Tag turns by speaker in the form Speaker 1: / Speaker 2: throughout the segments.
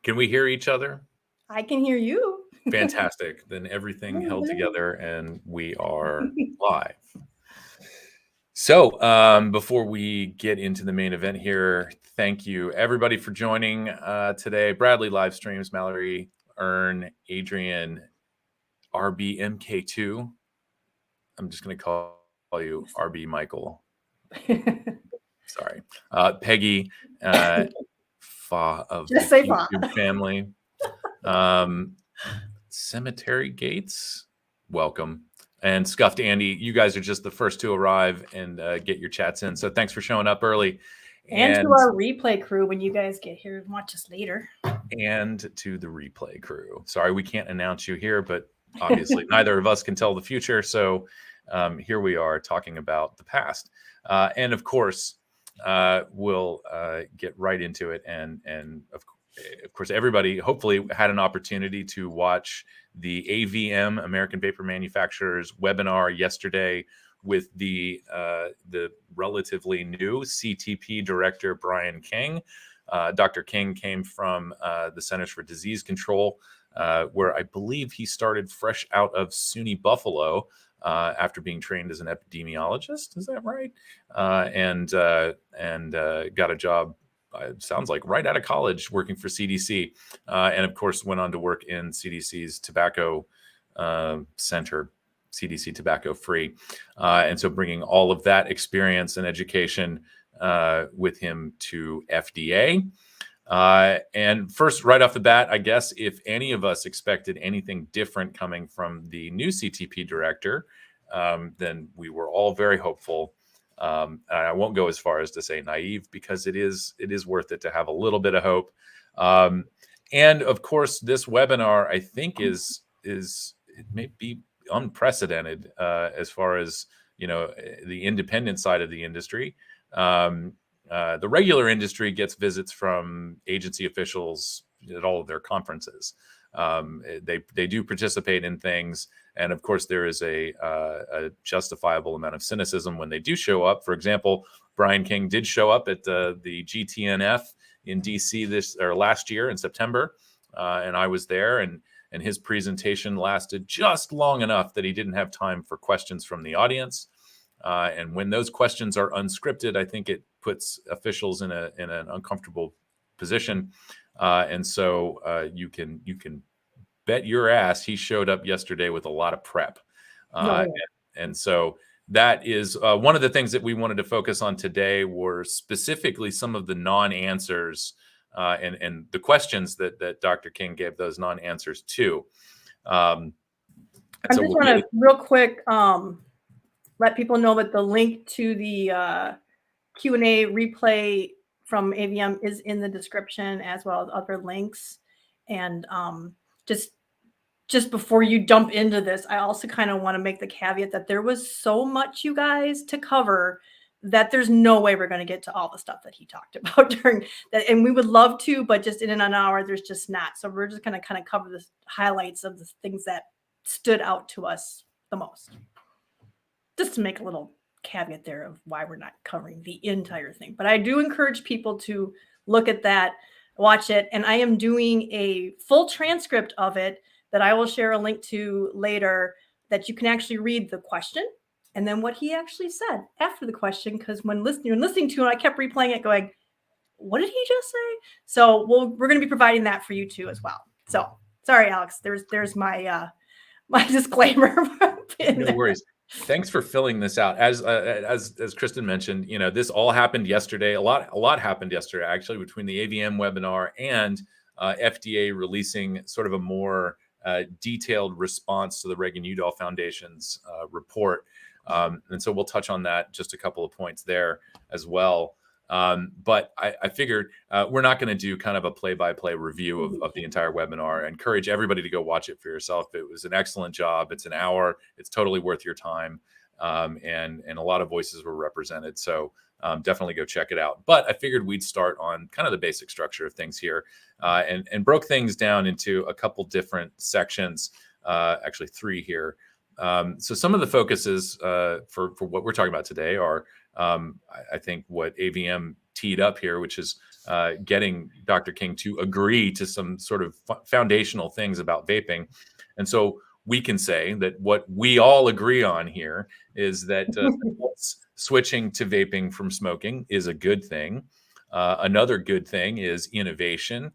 Speaker 1: Can we hear each other?
Speaker 2: I can hear you.
Speaker 1: Fantastic. Then everything held together and we are live. So before we get into the main event here, thank you everybody for joining today. Bradley live streams, Mallory, Ern, Adrian, RBMK2. I'm just going to call you RB Michael. Sorry. Peggy, Fa of
Speaker 2: Just
Speaker 1: the
Speaker 2: say Fa.
Speaker 1: YouTube family. Cemetery Gates, welcome. And Scuffed Andy, you guys are just the first to arrive and get your chats in. So thanks for showing up early.
Speaker 2: And to our replay crew when you guys get here and watch us later.
Speaker 1: And to the replay crew. Sorry, we can't announce you here, but obviously neither of us can tell the future. So here we are talking about the past. And of course, we'll get right into it. And of course, everybody hopefully had an opportunity to watch the AVM, American Vapor Manufacturers webinar yesterday with the relatively new CTP director, Brian King. Dr. King came from the Centers for Disease Control, where I believe he started fresh out of SUNY Buffalo after being trained as an epidemiologist. Is that right? And got a job, it sounds like right out of college, working for CDC. And of course, went on to work in CDC's tobacco center, CDC Tobacco Free. And so bringing all of that experience and education with him to FDA. And first, right off the bat, I guess if any of us expected anything different coming from the new CTP director, then we were all very hopeful. I won't go as far as to say naive, because it is worth it to have a little bit of hope. And of course, this webinar, I think, is it may be unprecedented as far as, you know, the independent side of the industry. The regular industry gets visits from agency officials at all of their conferences. They do participate in things. And of course, there is a justifiable amount of cynicism when they do show up. For example, Brian King did show up at the GTNF in DC last year in September. And I was there, and his presentation lasted just long enough that he didn't have time for questions from the audience. And when those questions are unscripted, I think it puts officials in an uncomfortable position. And so you can bet your ass he showed up yesterday with a lot of prep. And so that is one of the things that we wanted to focus on today, were specifically some of the non-answers and the questions that Dr. King gave those non-answers to. I
Speaker 2: just want to real quick let people know that the link to the Q&A replay from AVM is in the description, as well as other links. And just before you jump into this, I also kind of want to make the caveat that there was so much, you guys, to cover that there's no way we're going to get to all the stuff that he talked about during that. And we would love to, but just in an hour, there's just not. So we're just going to kind of cover the highlights of the things that stood out to us the most. Just to make a little caveat there of why we're not covering the entire thing. But I do encourage people to look at that, watch it. And I am doing a full transcript of it that I will share a link to later, that you can actually read the question and then what he actually said after the question. Because when you're listening to it, I kept replaying it going, what did he just say? So we're going to be providing that for you too as well. So sorry, Alex, there's my my disclaimer.
Speaker 1: No worries. Thanks for filling this out. As Kristin mentioned, you know, this all happened yesterday. A lot happened yesterday, actually, between the AVM webinar and FDA releasing sort of a more detailed response to the Reagan-Udall Foundation's report. And so we'll touch on that, just a couple of points there as well. But I figured we're not going to do kind of a play-by-play review of the entire webinar. I encourage everybody to go watch it for yourself. It was an excellent job. It's an hour. It's totally worth your time. And a lot of voices were represented. So definitely go check it out. But I figured we'd start on kind of the basic structure of things here, and broke things down into a couple different sections, actually 3 here. So some of the focuses for what we're talking about today are, I think, what AVM teed up here, which is getting Dr. King to agree to some sort of foundational things about vaping. And so we can say that what we all agree on here is that switching to vaping from smoking is a good thing. Another good thing is innovation.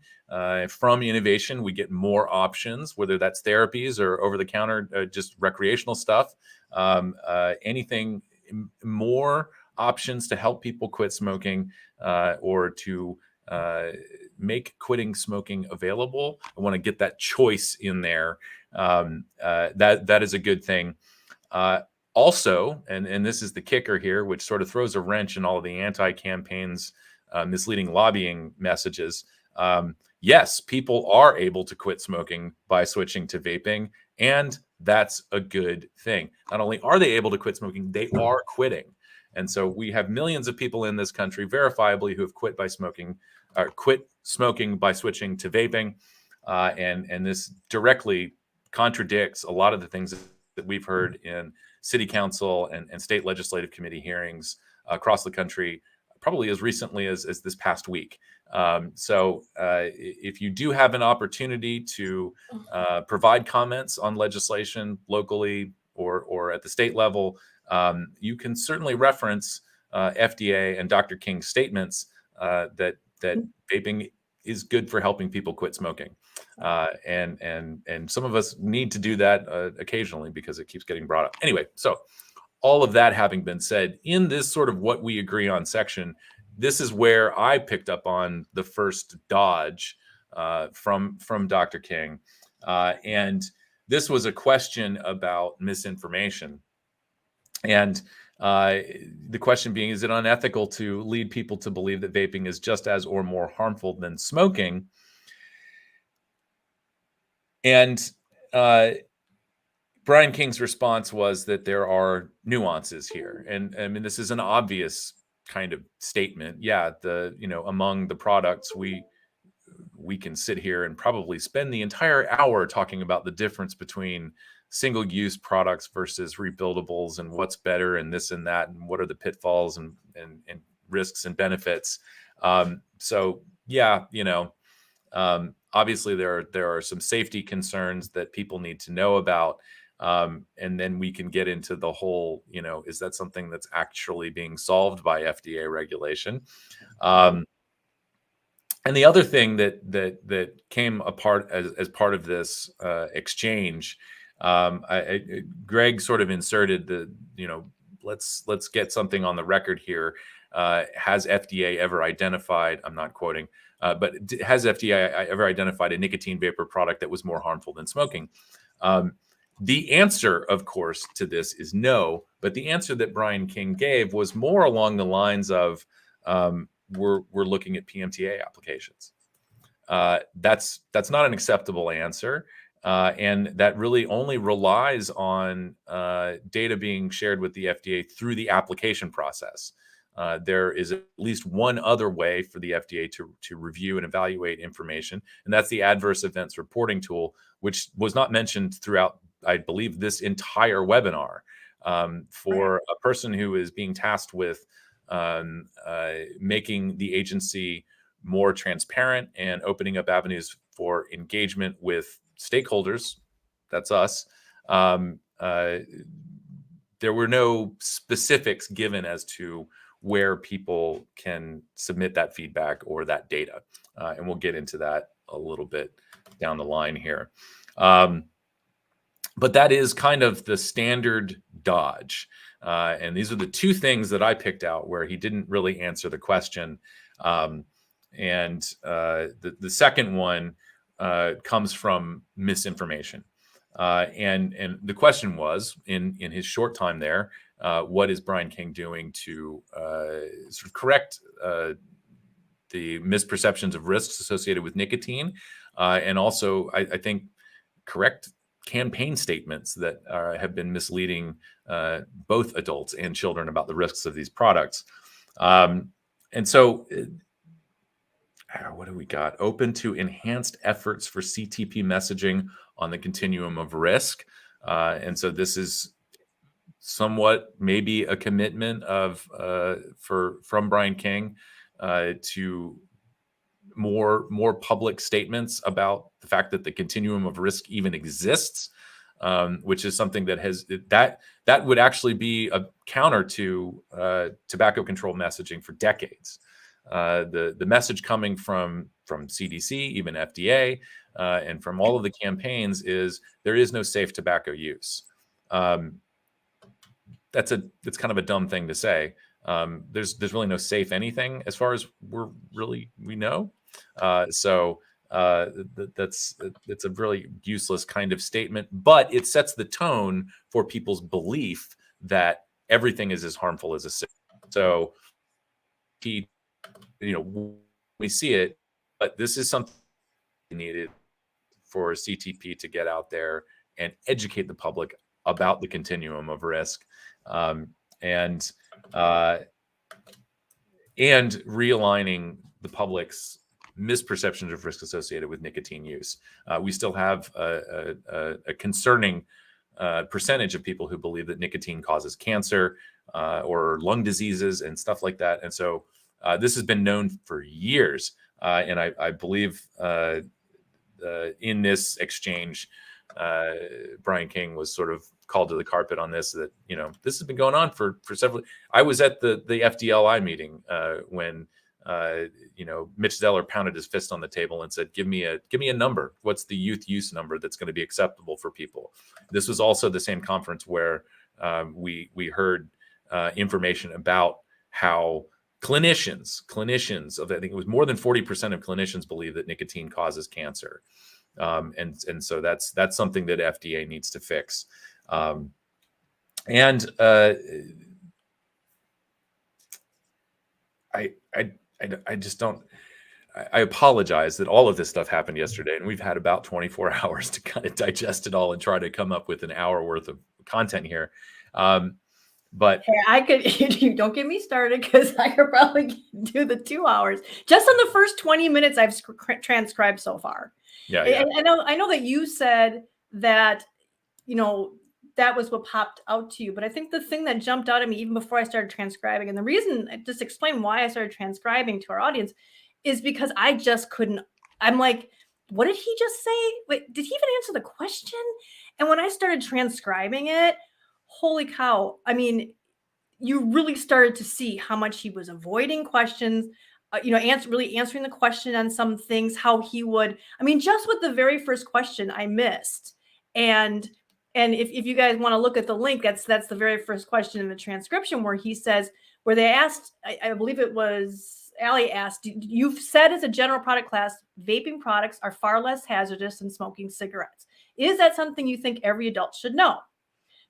Speaker 1: From innovation, we get more options, whether that's therapies or over-the-counter, just recreational stuff. Anything more options to help people quit smoking or to make quitting smoking available. I want to get that choice in there. That is a good thing. Also, and this is the kicker here, which sort of throws a wrench in all of the anti-campaigns, misleading lobbying messages. Yes, people are able to quit smoking by switching to vaping, and that's a good thing. Not only are they able to quit smoking, they are quitting. And so we have millions of people in this country verifiably who have quit smoking by switching to vaping. And this directly contradicts a lot of the things that we've heard in city council and state legislative committee hearings across the country, probably as recently as this past week. So if you do have an opportunity to provide comments on legislation locally or at the state level, you can certainly reference FDA and Dr. King's statements that vaping is good for helping people quit smoking. And some of us need to do that occasionally because it keeps getting brought up. Anyway, so all of that having been said, in this sort of what we agree on section, this is where I picked up on the first dodge from Dr. King. And this was a question about misinformation. And the question being, is it unethical to lead people to believe that vaping is just as or more harmful than smoking? And Brian King's response was that there are nuances here. And I mean, this is an obvious kind of statement. Yeah, among the products, we can sit here and probably spend the entire hour talking about the difference between single-use products versus rebuildables and what's better and this and that and what are the pitfalls and risks and benefits. So yeah, obviously there are some safety concerns that people need to know about. And then we can get into the whole, is that something that's actually being solved by FDA regulation? And the other thing that came apart as part of this exchange, Greg sort of inserted the, let's get something on the record here. Has FDA ever identified, I'm not quoting, but has FDA ever identified a nicotine vapor product that was more harmful than smoking? The answer, of course, to this is no, but the answer that Brian King gave was more along the lines of, we're looking at PMTA applications. That's not an acceptable answer. And that really only relies on data being shared with the FDA through the application process. There is at least one other way for the FDA to review and evaluate information, and that's the adverse events reporting tool, which was not mentioned throughout, I believe, this entire webinar. For a person who is being tasked with making the agency more transparent and opening up avenues for engagement with stakeholders, that's us, there were no specifics given as to where people can submit that feedback or that data. And we'll get into that a little bit down the line here. But that is kind of the standard dodge. And these are the two things that I picked out where he didn't really answer the question. And the second one comes from misinformation. And the question was, in his short time there, what is Brian King doing to sort of correct the misperceptions of risks associated with nicotine, and also, I think, correct campaign statements that have been misleading both adults and children about the risks of these products. And so what do we got? Open to enhanced efforts for CTP messaging on the continuum of risk. And so this is somewhat maybe a commitment of from Brian King to more public statements about the fact that the continuum of risk even exists, which is something that would actually be a counter to tobacco control messaging for decades. The message coming from CDC, even FDA, and from all of the campaigns is there is no safe tobacco use. That's kind of a dumb thing to say. There's really no safe anything as far as we know. So it's a really useless kind of statement, but it sets the tone for people's belief that everything is as harmful as a cigarette. So we see it, but this is something needed for CTP to get out there and educate the public about the continuum of risk, and realigning the public's misperceptions of risk associated with nicotine use. We still have a concerning percentage of people who believe that nicotine causes cancer or lung diseases and stuff like that. And so this has been known for years. And I believe in this exchange, Brian King was sort of called to the carpet on this, that, this has been going on for several. I was at the FDLI meeting when, Mitch Zeller pounded his fist on the table and said, give me a number. What's the youth use number that's going to be acceptable for people? This was also the same conference where we heard information about how clinicians, I think it was more than 40% of clinicians believe that nicotine causes cancer. And so that's something that FDA needs to fix. I just don't. I apologize that all of this stuff happened yesterday, and we've had about 24 hours to kind of digest it all and try to come up with an hour worth of content here. But
Speaker 2: hey, I could, don't get me started, because I could probably do the 2 hours just on the first 20 minutes I've transcribed so far.
Speaker 1: Yeah.
Speaker 2: I know that you said that, that was what popped out to you. But I think the thing that jumped out at me even before I started transcribing, and the reason, just explain why I started transcribing to our audience, is because I just couldn't. I'm like, what did he just say? Wait, did he even answer the question? And when I started transcribing it, holy cow. I mean, you really started to see how much he was avoiding questions, really answering the question on some things, how he would, just with the very first question I missed. And if you guys want to look at the link, that's the very first question in the transcription, where he says, where they asked, I believe it was Allie asked, you've said as a general product class, vaping products are far less hazardous than smoking cigarettes. Is that something you think every adult should know?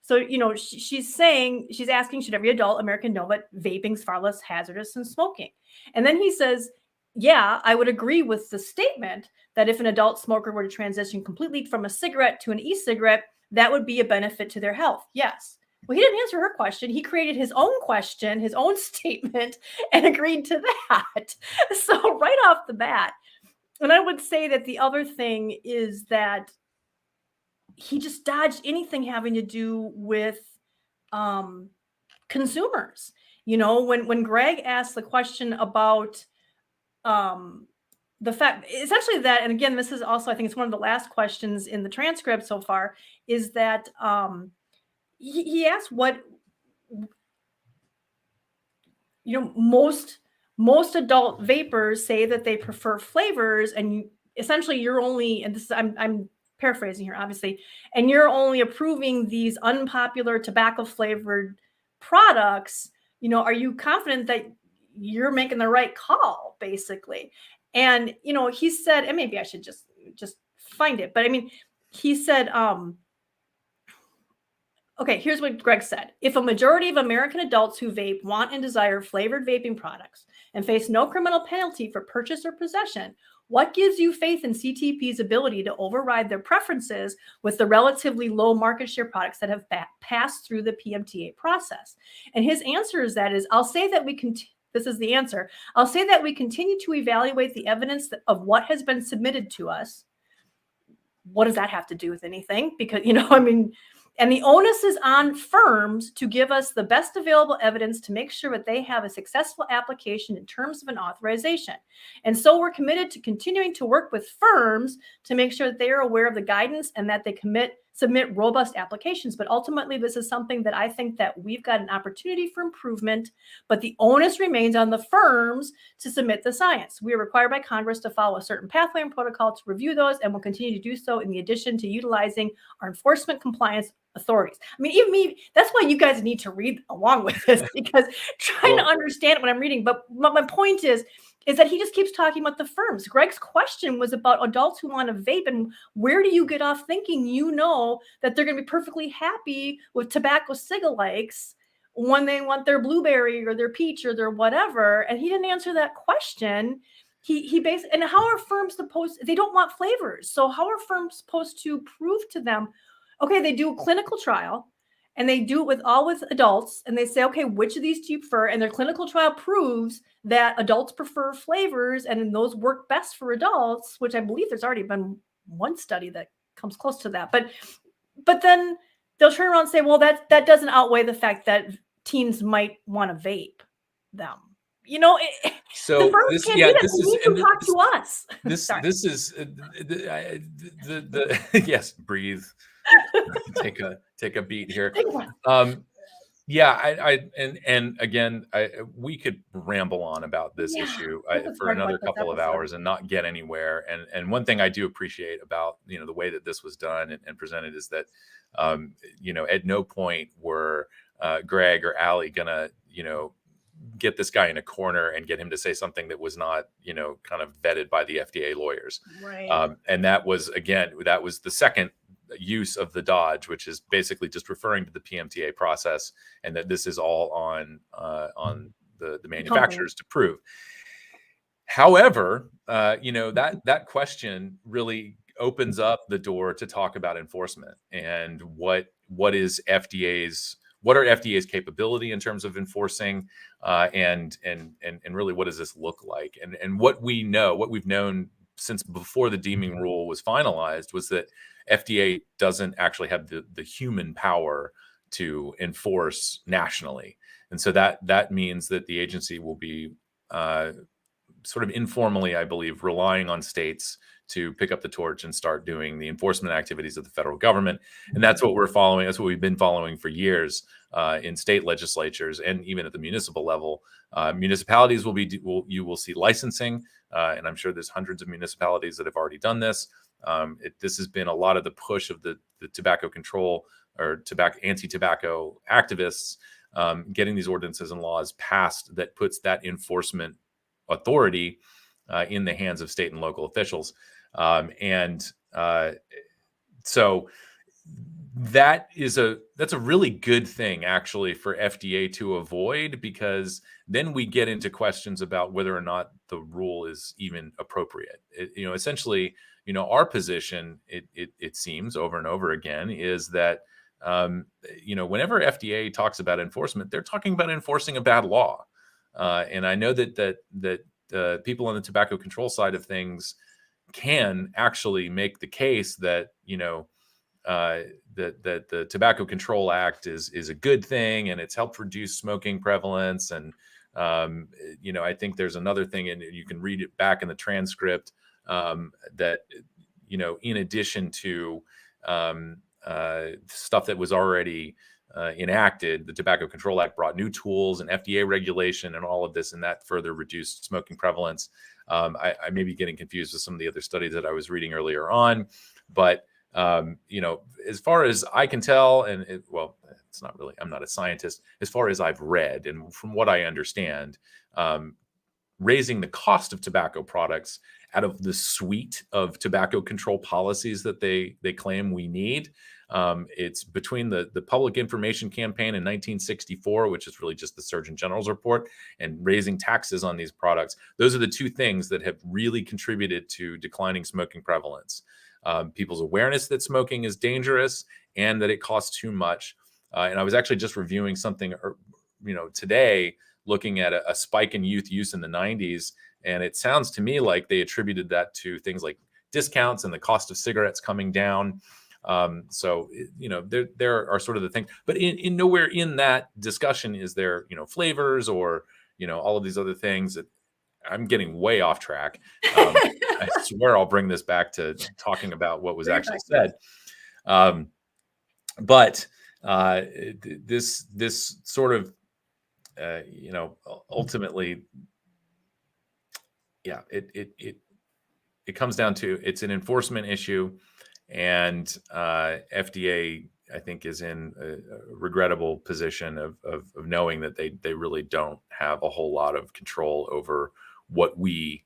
Speaker 2: So, she's asking, should every adult American know that vaping's far less hazardous than smoking? And then he says, yeah, I would agree with the statement that if an adult smoker were to transition completely from a cigarette to an e-cigarette, that would be a benefit to their health. Yes. Well, he didn't answer her question. He created his own question, his own statement, and agreed to that. So right off the bat, and I would say that the other thing is that he just dodged anything having to do with consumers. When Greg asked the question about the fact, essentially that, and again, this is also, I think it's one of the last questions in the transcript so far, is that he asked what, most adult vapors say that they prefer flavors, and essentially you're only, and this is, I'm paraphrasing here, obviously, and you're only approving these unpopular tobacco flavored products. Are you confident that you're making the right call, basically? And he said, and maybe I should just find it, but he said, okay, here's what Greg said. If a majority of American adults who vape want and desire flavored vaping products and face no criminal penalty for purchase or possession, what gives you faith in CTP's ability to override their preferences with the relatively low market share products that have passed through the PMTA process? And his answer is I'll say that we can. This is the answer. I'll say that we continue to evaluate the evidence of what has been submitted to us. What does that have to do with anything? Because, And the onus is on firms to give us the best available evidence to make sure that they have a successful application in terms of an authorization. And so we're committed to continuing to work with firms to make sure that they are aware of the guidance and that they submit robust applications. But ultimately, this is something that I think that we've got an opportunity for improvement, but the onus remains on the firms to submit the science. We are required by Congress to follow a certain pathway and protocol to review those, and will continue to do so in addition to utilizing our enforcement compliance authorities. I mean, even me, that's why you guys need to read along with this, because trying to understand what I'm reading. But my point is that he just keeps talking about the firms. Greg's question was about adults who want to vape, and where do you get off thinking that they're going to be perfectly happy with tobacco cigalikes when they want their blueberry or their peach or their whatever? And he didn't answer that question. He basically, and how are firms supposed, they don't want flavors. So how are firms supposed to prove to them, okay, they do a clinical trial and they do it with adults, and they say, okay, which of these do you prefer? And their clinical trial proves that adults prefer flavors and those work best for adults, which I believe there's already been one study that comes close to that. But then they'll turn around and say, well, that doesn't outweigh the fact that teens might want to vape them.
Speaker 1: So
Speaker 2: the firms can't do that. They need to talk to us.
Speaker 1: This is the yes, breathe. Take a beat here. Yeah, and again, we could ramble on about this issue for another couple of hours and not get anywhere. And one thing I do appreciate about the way that this was done and presented is that at no point were Greg or Allie gonna get this guy in a corner and get him to say something that was not kind of vetted by the FDA lawyers.
Speaker 2: Right.
Speaker 1: And that was the second use of the dodge, which is basically just referring to the PMTA process, and that this is all on the manufacturers to prove. However, that question really opens up the door to talk about enforcement and what are FDA's capability in terms of enforcing, and really what does this look like? And what we've known since before the deeming rule was finalized was that FDA doesn't actually have the human power to enforce nationally. And so that means that the agency will be sort of informally, I believe, relying on states to pick up the torch and start doing the enforcement activities of the federal government. And that's what we're following. That's what we've been following for years in state legislatures and even at the municipal level. Municipalities you will see licensing, and I'm sure there's hundreds of municipalities that have already done this. This has been a lot of the push of the tobacco control or anti-tobacco activists getting these ordinances and laws passed that puts that enforcement authority in the hands of state and local officials. So that's a really good thing actually for FDA to avoid, because then we get into questions about whether or not the rule is even appropriate. Essentially, our position, it seems over and over again, is that whenever FDA talks about enforcement, they're talking about enforcing a bad law. And I know that people on the tobacco control side of things can actually make the case that that the Tobacco Control Act is a good thing and it's helped reduce smoking prevalence. And I think there's another thing, and you can read it back in the transcript, that in addition to stuff that was already enacted, the Tobacco Control Act brought new tools and FDA regulation and all of this, and that further reduced smoking prevalence. I may be getting confused with some of the other studies that I was reading earlier on, but as far as I can tell, it's not really, I'm not a scientist, as far as I've read and from what I understand, raising the cost of tobacco products out of the suite of tobacco control policies that they claim we need. It's between the public information campaign in 1964, which is really just the Surgeon General's report, and raising taxes on these products. Those are the two things that have really contributed to declining smoking prevalence. People's awareness that smoking is dangerous and that it costs too much. And I was actually just reviewing something, today, looking at a spike in youth use in the 90s. And it sounds to me like they attributed that to things like discounts and the cost of cigarettes coming down. So, there are sort of the things, but in nowhere in that discussion is there, flavors or, all of these other things that I'm getting way off track. I swear I'll bring this back to talking about what was actually said. But this sort of, ultimately, yeah, it comes down to, it's an enforcement issue, and FDA, I think, is in a regrettable position of knowing that they really don't have a whole lot of control over what we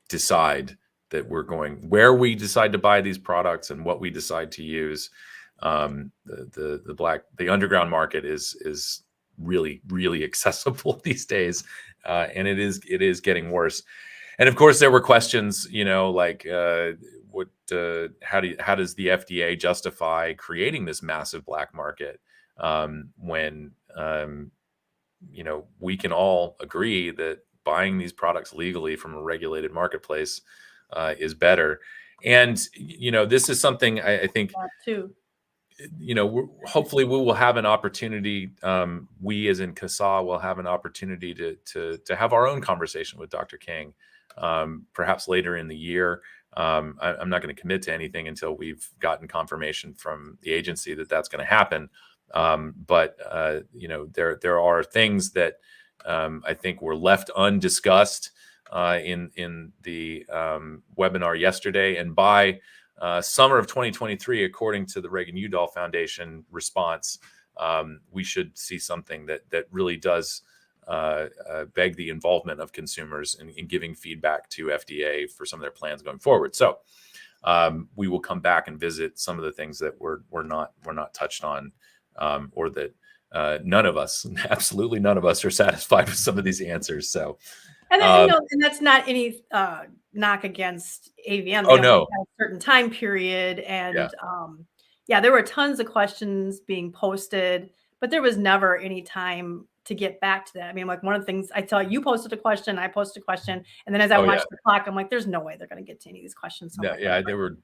Speaker 1: decide that we're going, where we decide to buy these products and what we decide to use. The underground market is really, really accessible these days, and it is getting worse. And of course, there were questions, like how does the FDA justify creating this massive black market when we can all agree that buying these products legally from a regulated marketplace is better. And this is something I think
Speaker 2: too.
Speaker 1: Hopefully we will have an opportunity. We, as in CASAA, will have an opportunity to have our own conversation with Dr. King, perhaps later in the year. I'm not going to commit to anything until we've gotten confirmation from the agency that that's going to happen. But there are things that I think were left undiscussed in the webinar yesterday, and by summer of 2023, according to the Reagan-Udall Foundation response, we should see something that really does beg the involvement of consumers in giving feedback to FDA for some of their plans going forward. So we will come back and visit some of the things that were not touched on, or that none of us, absolutely none of us, are satisfied with some of these answers. So,
Speaker 2: and and that's not any knock against AVM.
Speaker 1: Oh no,
Speaker 2: a certain time period, and there were tons of questions being posted, but there was never any time to get back to that. I mean, like, one of the things I saw, you posted a question, I posted a question, and then as I watched the clock, I'm like, there's no way they're going to get to any of these questions. So
Speaker 1: there were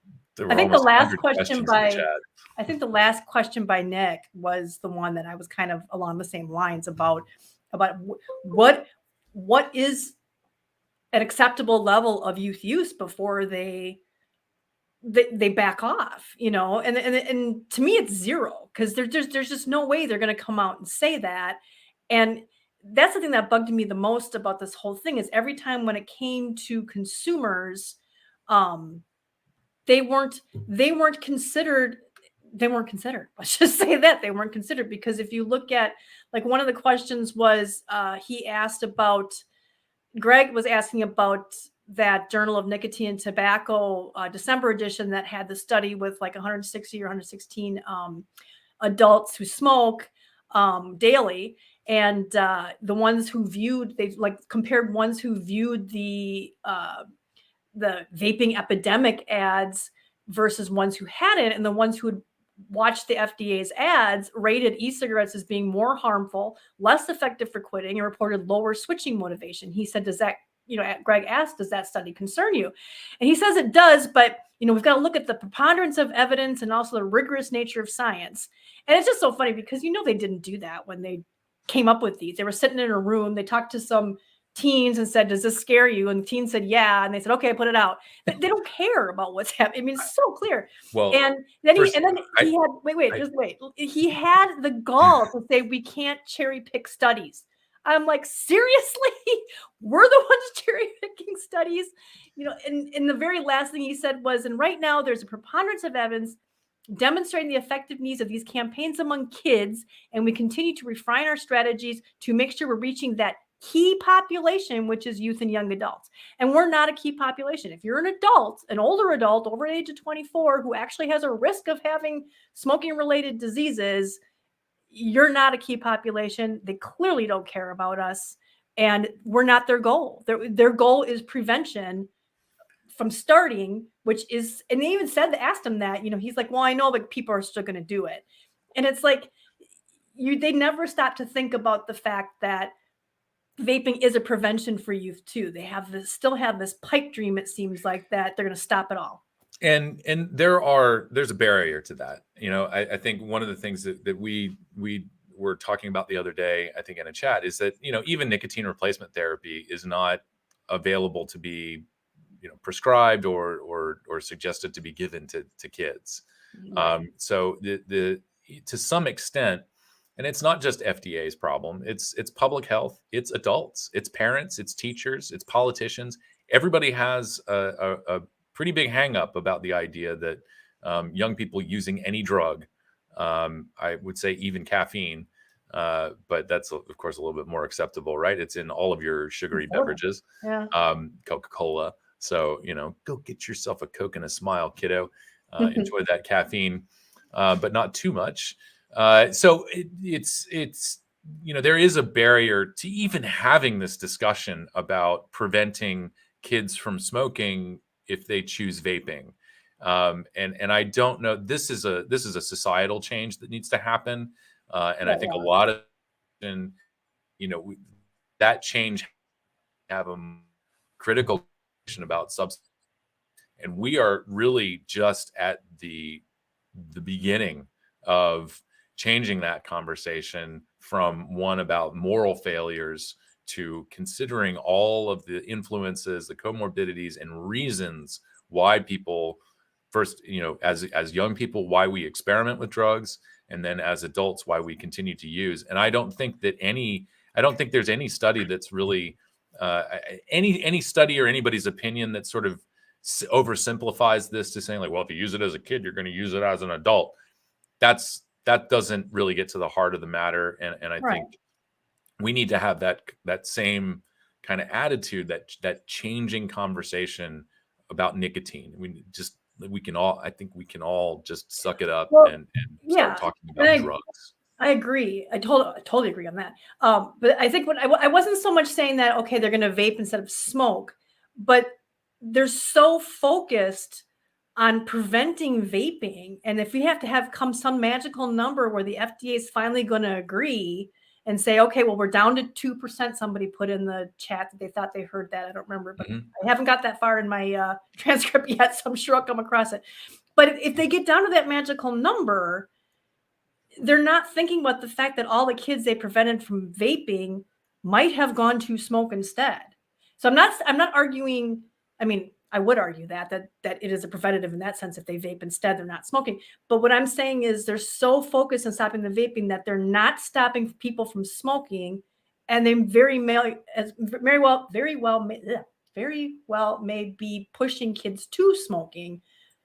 Speaker 2: I think the last question the last question by Nick was the one that I was kind of along the same lines about what is an acceptable level of youth use before they back off, and to me it's zero, because there's just no way they're going to come out and say that. And that's the thing that bugged me the most about this whole thing, is every time when it came to consumers, they weren't considered. Let's just say that they weren't considered, because if you look at, like, one of the questions was Greg was asking about that Journal of Nicotine and Tobacco December edition that had the study with like 160 or 116 adults who smoke daily, and the ones who viewed, they've like compared ones who viewed the vaping epidemic ads versus ones who hadn't, and the ones who had watched the FDA's ads rated e-cigarettes as being more harmful, less effective for quitting, and reported lower switching motivation. He said, does that, Greg asked, does that study concern you? And he says it does, but we've got to look at the preponderance of evidence and also the rigorous nature of science. And it's just so funny, because they didn't do that when they came up with these. They were sitting in a room, they talked to some teens and said, does this scare you? And the teens said, yeah. And they said, okay, put it out. They don't care about what's happening. I mean, it's so clear.
Speaker 1: Well,
Speaker 2: and then he had the gall to say, we can't cherry pick studies. I'm like, seriously? We're the ones cherry picking studies? And the very last thing he said was, and right now there's a preponderance of evidence demonstrating the effectiveness of these campaigns among kids, and we continue to refine our strategies to make sure we're reaching that key population, which is youth and young adults. And we're not a key population. If you're an adult, an older adult over the age of 24 who actually has a risk of having smoking related diseases, you're not a key population. They clearly don't care about us, and we're not their goal. Their goal is prevention from starting, which is, and they even said, asked him that, he's like, well, I know that people are still going to do it. And it's like, they never stop to think about the fact that vaping is a prevention for youth too. They still have this pipe dream, it seems like, that they're going to stop it all.
Speaker 1: And there's a barrier to that. I think one of the things that we were talking about the other day, I think in a chat, is that even nicotine replacement therapy is not available to be prescribed or suggested to be given to kids.
Speaker 2: Right.
Speaker 1: So to some extent, and it's not just FDA's problem, it's public health, it's adults, it's parents, it's teachers, it's politicians. Everybody has a pretty big hang up about the idea that young people using any drug, I would say even caffeine, but that's of course a little bit more acceptable, right? It's in all of your sugary beverages,
Speaker 2: Yeah.
Speaker 1: Coca-Cola. So, go get yourself a Coke and a smile, kiddo. Enjoy that caffeine, but not too much. So it's there is a barrier to even having this discussion about preventing kids from smoking if they choose vaping. And I don't know, this is a societal change that needs to happen. And I think a lot of, that change have a critical question about substance. And we are really just at the beginning of changing that conversation from one about moral failures to considering all of the influences, the comorbidities, and reasons why people first, as young people, why we experiment with drugs, and then as adults, why we continue to use. And I don't think there's any study that's really any study or anybody's opinion that sort of oversimplifies this to saying like, well, if you use it as a kid, you're going to use it as an adult. That doesn't really get to the heart of the matter. And I think we need to have that same kind of attitude, that changing conversation about nicotine. I think we can all just suck it up and start talking about drugs.
Speaker 2: I agree. I totally agree on that. But I think I wasn't so much saying that, okay, they're going to vape instead of smoke, but they're so focused on preventing vaping. And if we have to have come some magical number where the FDA is finally going to agree and say, okay, well, we're down to 2%. Somebody put in the chat that they thought they heard that. I don't remember, but I haven't got that far in my transcript yet, so I'm sure I'll come across it. But if they get down to that magical number, they're not thinking about the fact that all the kids they prevented from vaping might have gone to smoke instead. So I'm not arguing. I mean, I would argue that it is a preventative in that sense. If they vape instead, they're not smoking. But what I'm saying is they're so focused on stopping the vaping that they're not stopping people from smoking, and they very well may be pushing kids to smoking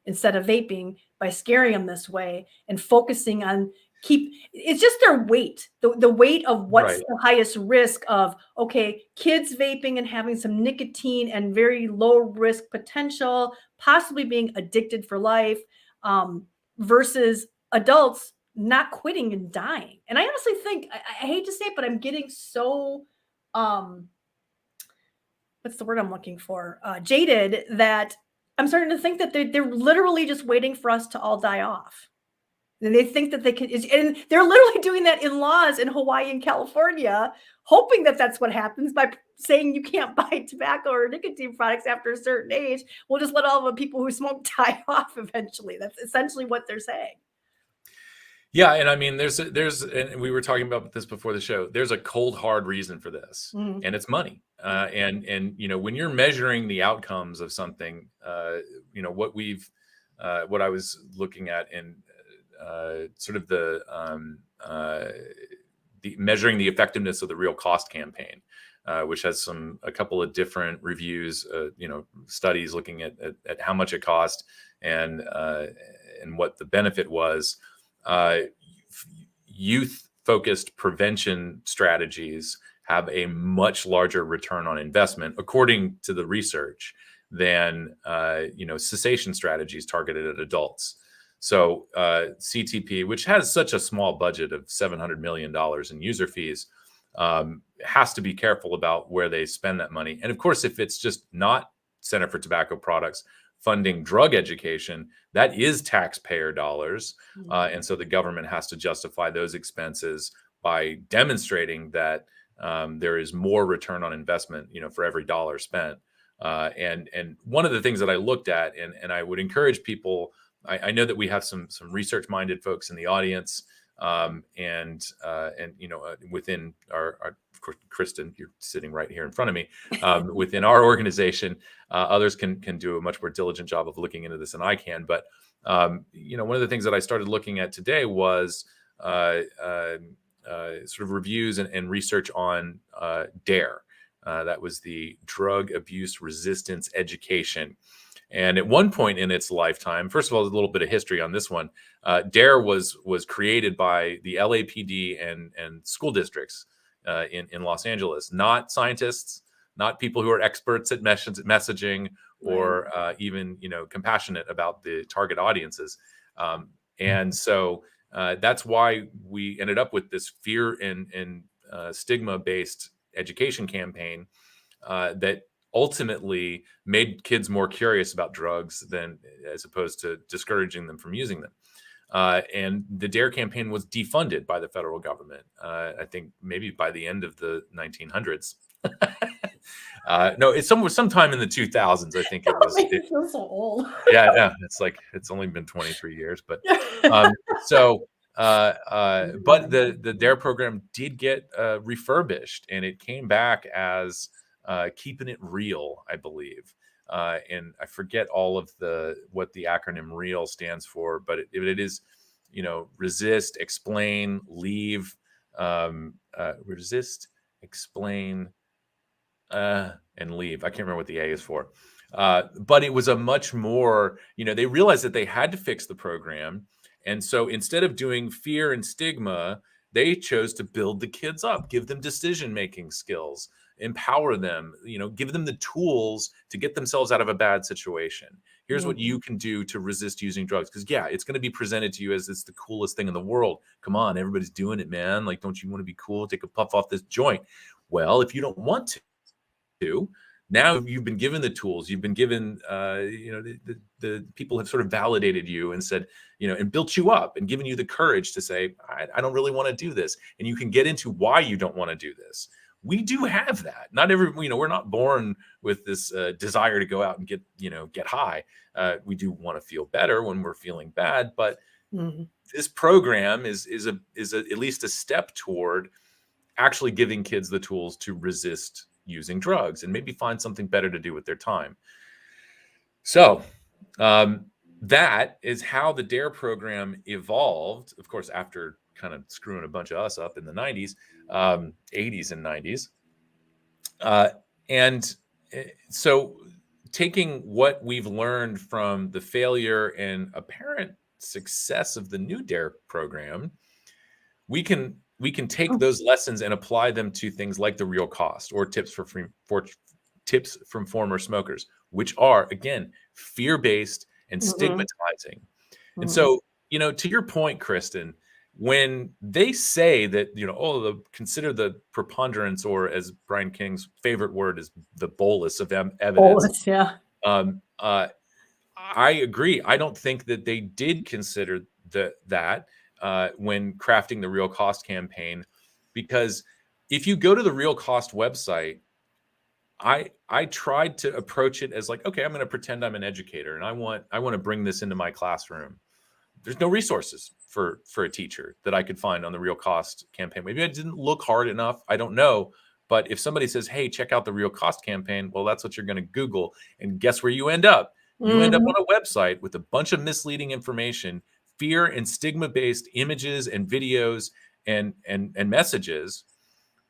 Speaker 2: instead of vaping by scaring them this way and focusing on it's just their weight, the weight of what's the highest risk of, okay, kids vaping and having some nicotine and very low risk potential, possibly being addicted for life, versus adults not quitting and dying. And I honestly think, I hate to say it, but I'm getting so, what's the word I'm looking for? Jaded, that I'm starting to think that they're literally just waiting for us to all die off. And they think that they can, and they're literally doing that in laws in Hawaii and California, hoping that that's what happens by saying you can't buy tobacco or nicotine products after a certain age. We'll just let all the people who smoke die off eventually. That's essentially what they're saying.
Speaker 1: Yeah, and I mean, and we were talking about this before the show. There's a cold, hard reason for this, and it's money. And when you're measuring the outcomes of something, what I was looking at in sort of the measuring the effectiveness of the Real Cost campaign, which has a couple of different reviews, studies looking at how much it cost and what the benefit was. Youth-focused prevention strategies have a much larger return on investment, according to the research, than cessation strategies targeted at adults. So CTP, which has such a small budget of $700 million in user fees, has to be careful about where they spend that money. And of course, if it's just not Center for Tobacco Products funding drug education, that is taxpayer dollars. And so the government has to justify those expenses by demonstrating that there is more return on investment, for every dollar spent. And one of the things that I looked at, and I would encourage people, I know that we have some research-minded folks in the audience, and within our of course, Kristin, you're sitting right here in front of me. Within our organization, others can do a much more diligent job of looking into this than I can. But one of the things that I started looking at today was sort of reviews and research on DARE. That was the Drug Abuse Resistance Education. And at one point in its lifetime, first of all, a little bit of history on this one. DARE was created by the LAPD and school districts in Los Angeles, not scientists, not people who are experts at messaging or even compassionate about the target audiences. And so that's why we ended up with this fear and stigma-based education campaign that ultimately made kids more curious about drugs as opposed to discouraging them from using them. And the DARE campaign was defunded by the federal government, I think maybe by the end of the 1900s. No, it's sometime in the 2000s, I think it was.
Speaker 2: I feel so old.
Speaker 1: Yeah, it's only been 23 years, but but the DARE program did get refurbished, and it came back as keeping it real, I believe. And I forget all of what the acronym REAL stands for, but it is, resist, explain, leave, resist, explain, and leave. I can't remember what the A is for. But it was a much more, they realized that they had to fix the program. And so instead of doing fear and stigma, they chose to build the kids up, give them decision-making skills, empower them, give them the tools to get themselves out of a bad situation. Here's what you can do to resist using drugs. Because it's going to be presented to you as it's the coolest thing in the world. Come on, everybody's doing it, man. Like, don't you want to be cool? Take a puff off this joint. Well, if you don't want to, now you've been given the tools, you've been given, the people have sort of validated you and said, and built you up and given you the courage to say, I don't really want to do this. And you can get into why you don't want to do this. We do have that. Not we're not born with this desire to go out and get high. We do want to feel better when we're feeling bad, but this program is at least a step toward actually giving kids the tools to resist using drugs and maybe find something better to do with their time. So that is how the DARE program evolved, of course, after kind of screwing a bunch of us up in the 90s, 80s and 90s. And so taking what we've learned from the failure and apparent success of the new DARE program, we can take those lessons and apply them to things like the real cost or tips from former smokers, which are, again, fear-based and stigmatizing. And so, to your point, Kristin, when they say that, consider the preponderance, or as Brian King's favorite word is the bolus of evidence.
Speaker 2: Bolus, yeah.
Speaker 1: I agree. I don't think that they did consider that when crafting the Real Cost campaign, because if you go to the Real Cost website, I tried to approach it as like, okay, I'm going to pretend I'm an educator and I want to bring this into my classroom. There's no resources for a teacher that I could find on the Real Cost campaign. Maybe I didn't look hard enough. I don't know. But if somebody says, hey, check out the Real Cost campaign, well, that's what you're going to Google. And guess where you end up? You end up on a website with a bunch of misleading information, fear and stigma-based images and videos and messages,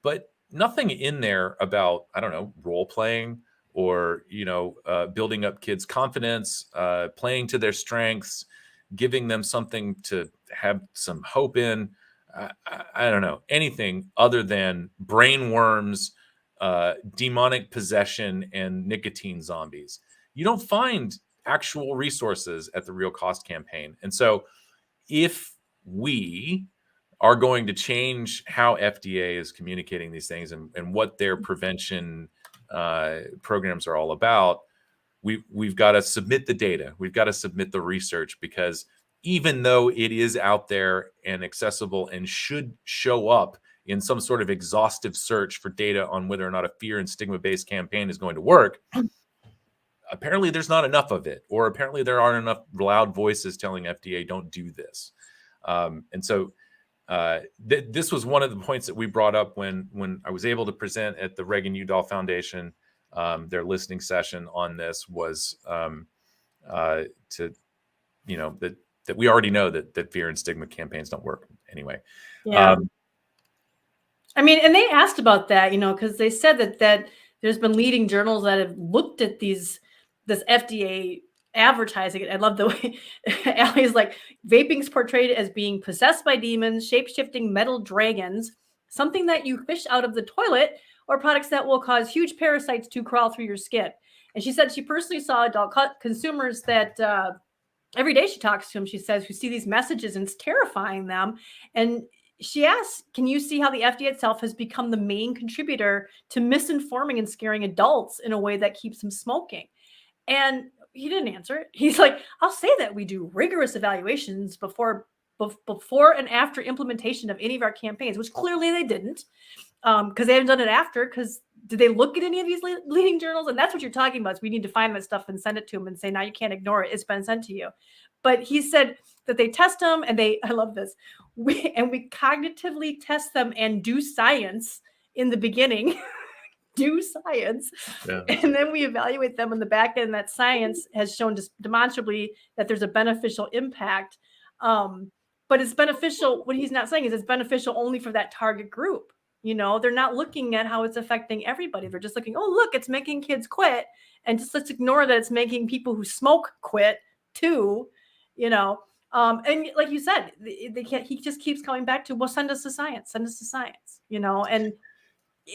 Speaker 1: but nothing in there about, I don't know, role playing or, building up kids' confidence, playing to their strengths, giving them something to have some hope in. I don't know, anything other than brain worms, demonic possession, and nicotine zombies. You don't find actual resources at the Real Cost campaign. And so if we are going to change how FDA is communicating these things and what their prevention programs are all about, we've got to submit the data. We've got to submit the research, because even though it is out there and accessible and should show up in some sort of exhaustive search for data on whether or not a fear and stigma-based campaign is going to work, apparently there's not enough of it, or apparently there aren't enough loud voices telling FDA don't do this. And so this was one of the points that we brought up when I was able to present at the Reagan-Udall Foundation. Their listening session on this was that we already know that fear and stigma campaigns don't work anyway.
Speaker 2: Yeah. I mean, and they asked about that, because they said that there's been leading journals that have looked at this FDA advertising. I love the way Allie's like, vaping's portrayed as being possessed by demons, shape-shifting metal dragons, something that you fish out of the toilet, or products that will cause huge parasites to crawl through your skin. And she said she personally saw adult consumers that every day she talks to them, she says, who see these messages and it's terrifying them. And she asks, can you see how the FDA itself has become the main contributor to misinforming and scaring adults in a way that keeps them smoking? And he didn't answer it. He's like, I'll say that we do rigorous evaluations before and after implementation of any of our campaigns, which clearly they didn't, because they haven't done it after. Because did they look at any of these leading journals? And that's what you're talking about. So we need to find that stuff and send it to them and say, now you can't ignore it. It's been sent to you. But he said that they test them and I love this. We cognitively test them and do science in the beginning. Do science, and then we evaluate them in the back end. That science has shown demonstrably that there's a beneficial impact, but it's beneficial. What he's not saying is it's beneficial only for that target group. They're not looking at how it's affecting everybody. They're just looking, oh, look, it's making kids quit, and just let's ignore that it's making people who smoke quit too. And like you said, they can't. He just keeps coming back to, well, send us the science, and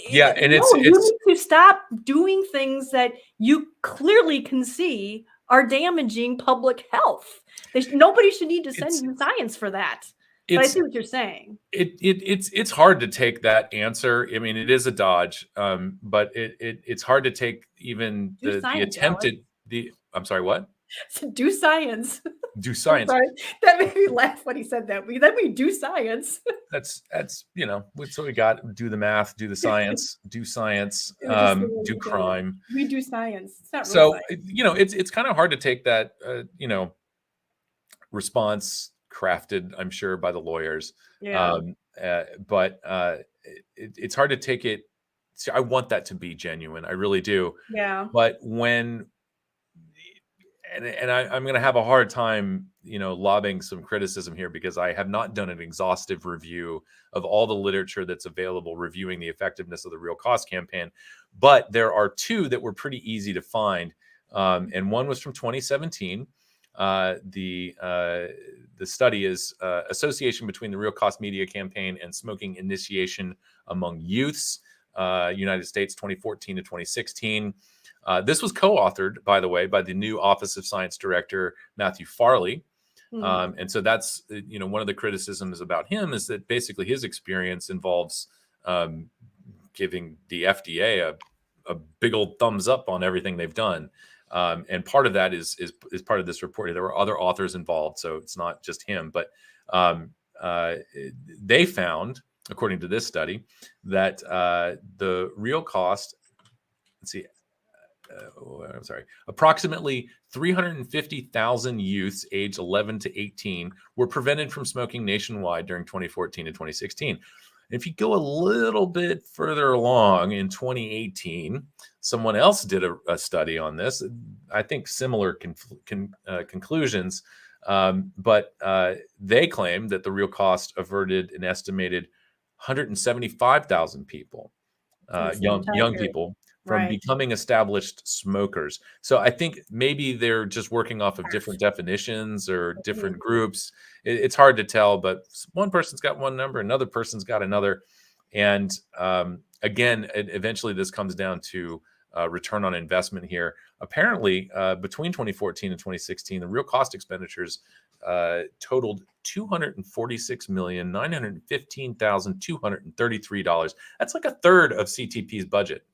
Speaker 1: yeah, and
Speaker 2: you need to stop doing things that you clearly can see are damaging public health. Nobody should need to send you science for that. But I see what you're saying.
Speaker 1: It's hard to take that answer. I mean, it is a dodge, but it's hard to take even the attempted. I'm sorry, what?
Speaker 2: Do science.
Speaker 1: Do science.
Speaker 2: That made me laugh when he said that. Then we do science.
Speaker 1: That's so we got. Do the math, do the science, do science, do crime.
Speaker 2: We do science. It's not
Speaker 1: so science. It's kind of hard to take that response crafted, I'm sure, by the lawyers.
Speaker 2: Yeah.
Speaker 1: But it's hard to take it. See, I want that to be genuine. I really do.
Speaker 2: Yeah.
Speaker 1: But when I'm going to have a hard time, lobbing some criticism here because I have not done an exhaustive review of all the literature that's available reviewing the effectiveness of the Real Cost campaign. But there are two that were pretty easy to find. And one was from 2017. The study is association between the Real Cost media campaign and smoking initiation among youths, United States, 2014 to 2016. This was co-authored, by the way, by the new Office of Science Director, Matthew Farley. And so that's, one of the criticisms about him is that basically his experience involves giving the FDA a big old thumbs up on everything they've done. And part of that is part of this report. There were other authors involved, so it's not just him. But they found, according to this study, that the real cost, approximately 350,000 youths aged 11 to 18 were prevented from smoking nationwide during 2014 to 2016. And if you go a little bit further along in 2018, someone else did a study on this. I think similar conclusions, but they claimed that the real cost averted an estimated 175,000 people, young people, from becoming established smokers. So I think maybe they're just working off of different definitions or different groups. It's hard to tell, but one person's got one number, another person's got another. And again, eventually this comes down to return on investment here. Apparently, between 2014 and 2016, the real cost expenditures totaled $246,915,233. That's like a third of CTP's budget.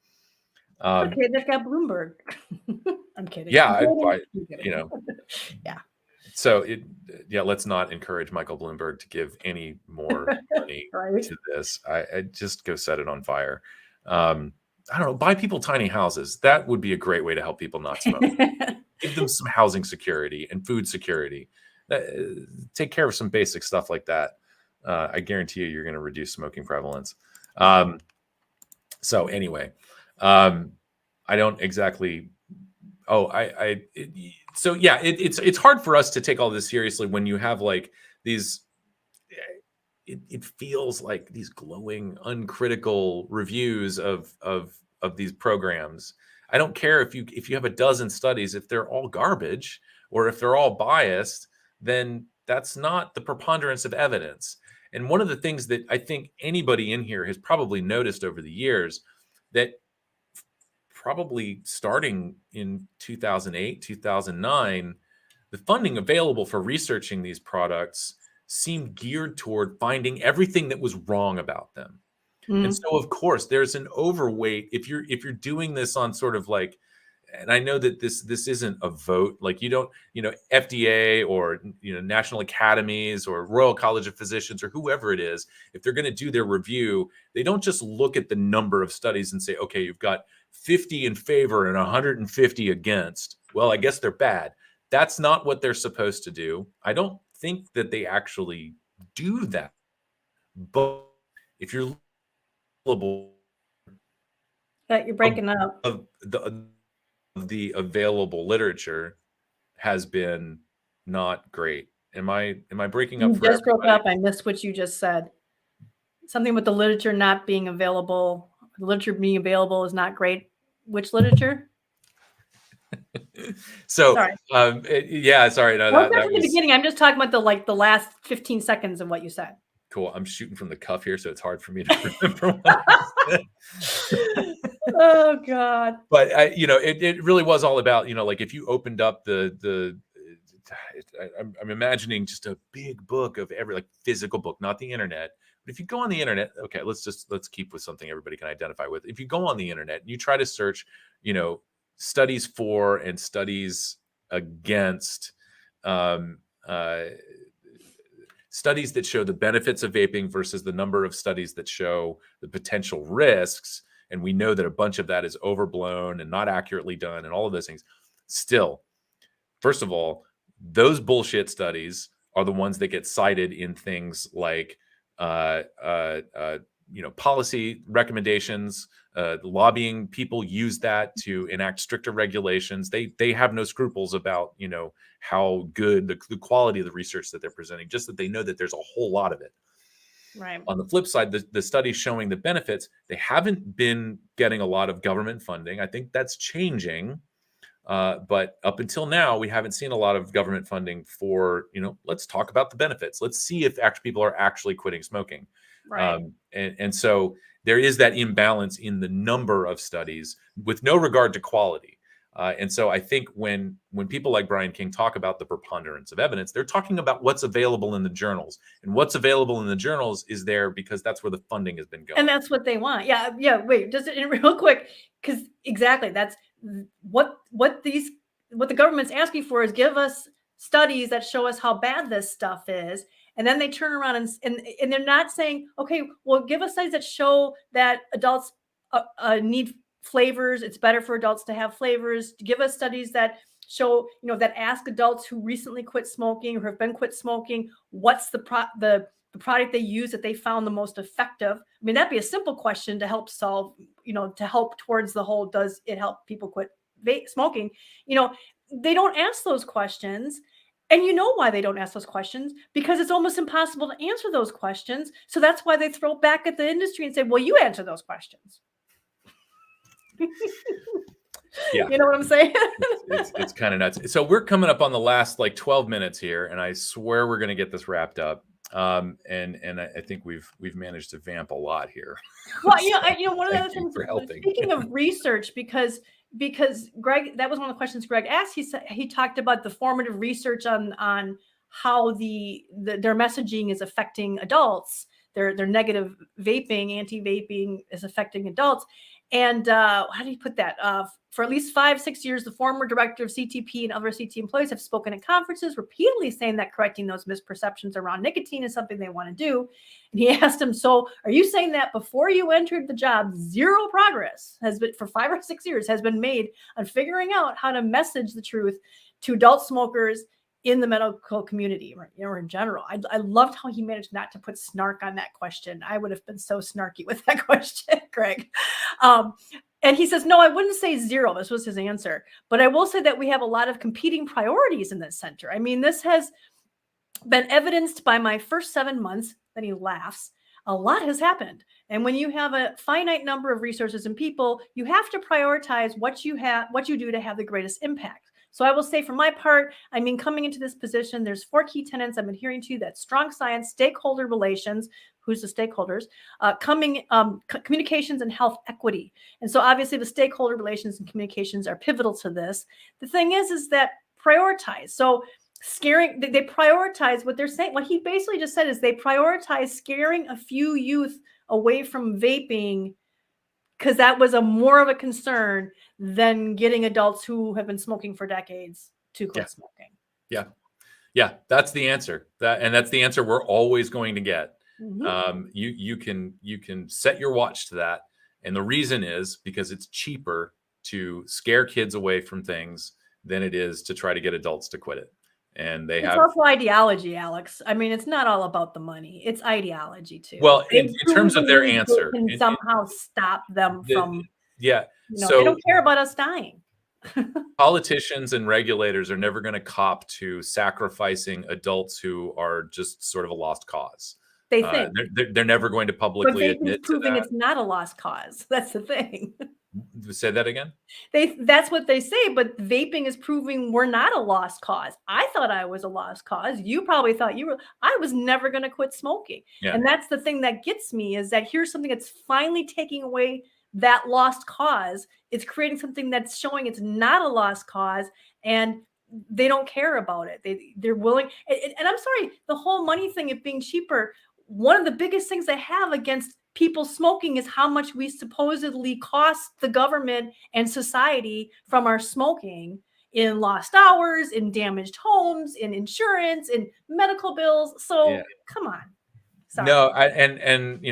Speaker 2: Okay, they've got Bloomberg. I'm kidding.
Speaker 1: Yeah,
Speaker 2: yeah.
Speaker 1: So let's not encourage Michael Bloomberg to give any more money to this. I just go set it on fire. I don't know, buy people tiny houses. That would be a great way to help people not smoke. Give them some housing security and food security. Take care of some basic stuff like that. I guarantee you're going to reduce smoking prevalence. So anyway, I don't exactly. Oh, so yeah, it's hard for us to take all this seriously when you have like these. It feels like these glowing, uncritical reviews of these programs. I don't care if you have a dozen studies, if they're all garbage or if they're all biased, then that's not the preponderance of evidence. And one of the things that I think anybody in here has probably noticed over the years, that probably starting in 2008, 2009, the funding available for researching these products seemed geared toward finding everything that was wrong about them. And so of course there's an overweight if you're doing this on sort of like, and I know that this isn't a vote, like you don't, FDA or national academies or Royal College of Physicians or whoever it is, if they're going to do their review, they don't just look at the number of studies and say, okay, you've got 50 in favor and 150 against. Well, I guess they're bad. That's not what they're supposed to do. I don't think that they actually do that. But if you're
Speaker 2: you're breaking up.
Speaker 1: Of the available literature has been not great. Am I breaking up?
Speaker 2: You just broke up. I missed what you just said. Something with the literature not being available. The literature being available is not great. Which literature?
Speaker 1: So, sorry. Yeah, sorry. No,
Speaker 2: that was the beginning. I'm just talking about the last 15 seconds of what you said.
Speaker 1: Cool. I'm shooting from the cuff here, so it's hard for me to remember what I said.
Speaker 2: Oh God.
Speaker 1: But it really was all about, like if you opened up I'm imagining just a big book of like physical book, not the internet. But if you go on the internet, okay, let's keep with something everybody can identify with. If you go on the internet and you try to search, studies for and studies against, studies that show the benefits of vaping versus the number of studies that show the potential risks. And we know that a bunch of that is overblown and not accurately done and all of those things. Still, first of all, those bullshit studies are the ones that get cited in things like, policy recommendations, lobbying. People use that to enact stricter regulations. They have no scruples about, how good the quality of the research that they're presenting, just that they know that there's a whole lot of it.
Speaker 2: Right.
Speaker 1: On the flip side, the studies showing the benefits, they haven't been getting a lot of government funding. I think that's changing. But up until now, we haven't seen a lot of government funding for, let's talk about the benefits. Let's see if people are actually quitting smoking.
Speaker 2: Right.
Speaker 1: And so there is that imbalance in the number of studies with no regard to quality. And so I think when people like Brian King talk about the preponderance of evidence, they're talking about what's available in the journals. And what's available in the journals is there because that's where the funding has been going.
Speaker 2: And that's what they want. Yeah. Wait, just real quick, because exactly that's what the government's asking for is give us studies that show us how bad this stuff is. And then they turn around and they're not saying, okay, well, give us studies that show that adults need flavors. It's better for adults to have flavors. To give us studies that show, that ask adults who recently quit smoking or have been quit smoking, what's the product they use that they found the most effective. I mean, that'd be a simple question to help solve, to help towards the whole, does it help people quit smoking? They don't ask those questions. And you know why they don't ask those questions? Because it's almost impossible to answer those questions. So that's why they throw back at the industry and say, well, you answer those questions.
Speaker 1: Yeah.
Speaker 2: You know what I'm saying?
Speaker 1: it's kind of nuts. So we're coming up on the last 12 minutes here, and I swear we're going to get this wrapped up. And I think we've managed to vamp a lot here.
Speaker 2: Well, one of the other things, speaking of research, because Greg, that was one of the questions Greg asked. He talked about the formative research on how their messaging is affecting adults. Their negative vaping, anti-vaping is affecting adults. And how do you put that? For at least 5-6 years, the former director of CTP and other CT employees have spoken at conferences repeatedly saying that correcting those misperceptions around nicotine is something they want to do. And he asked him, so are you saying that before you entered the job, zero progress has been for 5 or 6 years has been made on figuring out how to message the truth to adult smokers in the medical community or in general? I loved how he managed not to put snark on that question. I would have been so snarky with that question, Greg. And he says, no, I wouldn't say zero. This was his answer. But I will say that we have a lot of competing priorities in this center. I mean, this has been evidenced by my first 7 months. Then he laughs. A lot has happened. And when you have a finite number of resources and people, you have to prioritize what you do to have the greatest impact. So I will say for my part, I mean, coming into this position, there's 4 key tenets I'm adhering to: that strong science, stakeholder relations, who's the stakeholders, communications, and health equity. And so obviously the stakeholder relations and communications are pivotal to this. The thing is that prioritize. So they prioritize what they're saying. What he basically just said is they prioritize scaring a few youth away from vaping because that was more of a concern than getting adults who have been smoking for decades to quit smoking.
Speaker 1: Yeah, that's the answer. That's the answer we're always going to get. You can set your watch to that, and the reason is because it's cheaper to scare kids away from things than it is to try to get adults to quit it. And it's
Speaker 2: also ideology, Alex. I mean, it's not all about the money; it's ideology too.
Speaker 1: Well, in terms of their answer,
Speaker 2: can somehow stop them from.
Speaker 1: So
Speaker 2: they don't care about us dying.
Speaker 1: Politicians and regulators are never going to cop to sacrificing adults who are just sort of a lost cause.
Speaker 2: They think
Speaker 1: they're never going to publicly admit to
Speaker 2: proving
Speaker 1: that.
Speaker 2: It's not a lost cause. That's the thing.
Speaker 1: Say that again.
Speaker 2: That's what they say, but vaping is proving we're not a lost cause. I thought I was a lost cause. You probably thought you were. I was never going to quit smoking. And that's the thing that gets me, is that here's something that's finally taking away that lost cause. It's creating something that's showing it's not a lost cause, and they don't care about it. They're willing. And I'm sorry, the whole money thing of being cheaper, one of the biggest things I have against people smoking is how much we supposedly cost the government and society from our smoking in lost hours, in damaged homes, in insurance, in medical bills. So come on. Sorry.
Speaker 1: No, and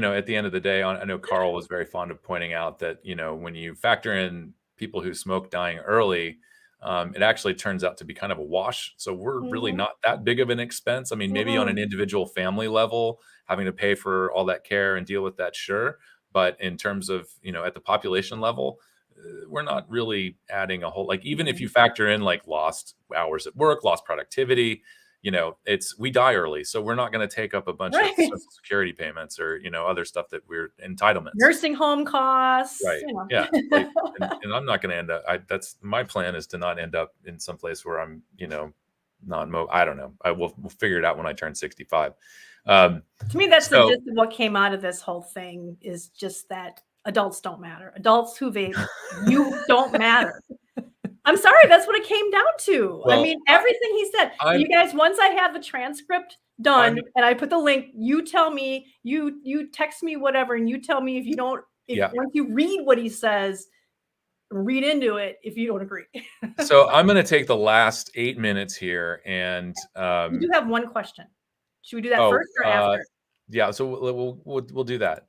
Speaker 1: at the end of the day, I know Carl was very fond of pointing out that, when you factor in people who smoke dying early, it actually turns out to be kind of a wash. So we're really not that big of an expense. I mean, maybe on an individual family level, having to pay for all that care and deal with that, sure. But in terms of, at the population level, we're not really adding a whole, like, even if you factor in like lost hours at work, lost productivity, we die early. So we're not going to take up a bunch of Social Security payments or, other stuff that we're entitlements.
Speaker 2: Nursing home costs.
Speaker 1: Right. Yeah. And I'm not going to end up, that's my plan, is to not end up in some place where I'm, I don't know. We'll figure it out when I turn 65.
Speaker 2: To me, that's the gist of what came out of this whole thing, is just that adults don't matter. Adults who vape, you don't matter. I'm sorry, that's what it came down to. Well, I mean, everything he said. You guys, once I have the transcript done and I put the link, you tell me, you text me whatever, and you tell me if you don't, once you read what he says, read into it if you don't agree.
Speaker 1: So I'm going to take the last 8 minutes here, and
Speaker 2: you do have one question. Should we do that first or after?
Speaker 1: Yeah, so we'll do that,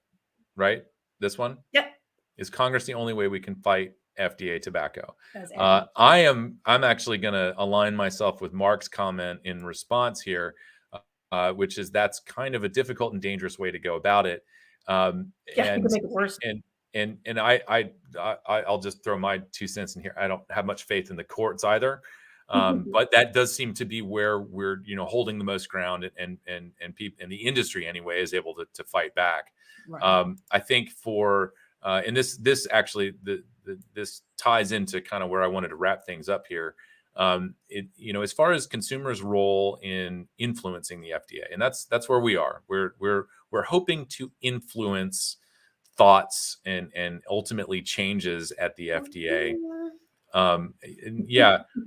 Speaker 1: right? This one?
Speaker 2: Yep.
Speaker 1: Is Congress the only way we can fight FDA tobacco? I'm actually going to align myself with Mark's comment in response here, which is that's kind of a difficult and dangerous way to go about it.
Speaker 2: And make it worse.
Speaker 1: And I'll just throw my 2 cents in here. I don't have much faith in the courts either. But that does seem to be where we're, holding the most ground, and people in the industry anyway is able to fight back. Right. I think and this actually this ties into kind of where I wanted to wrap things up here. As far as consumers' role in influencing the FDA, and that's where we are. We're hoping to influence thoughts and ultimately changes at the FDA.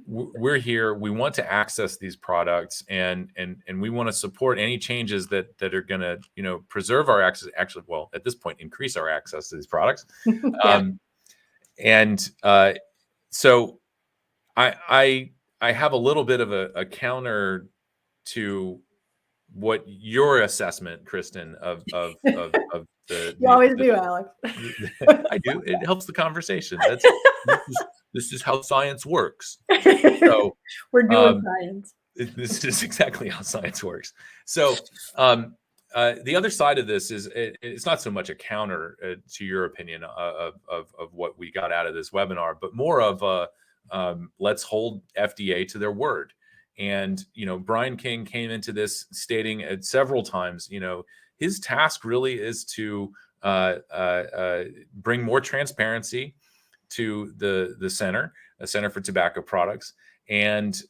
Speaker 1: We're here. We want to access these products, and we want to support any changes that are going to, preserve our access. Actually, well, at this point, increase our access to these products. And so I have a little bit of a counter to what your assessment, Kristin, of the
Speaker 2: you always do, Alex.
Speaker 1: I do. It helps the conversation. This is how science works. So
Speaker 2: we're doing science.
Speaker 1: This is exactly how science works. So the other side of this is it's not so much a counter to your opinion of what we got out of this webinar, but more of a let's hold FDA to their word. And, Brian King came into this stating several times, his task really is to bring more transparency to the Center for Tobacco Products, and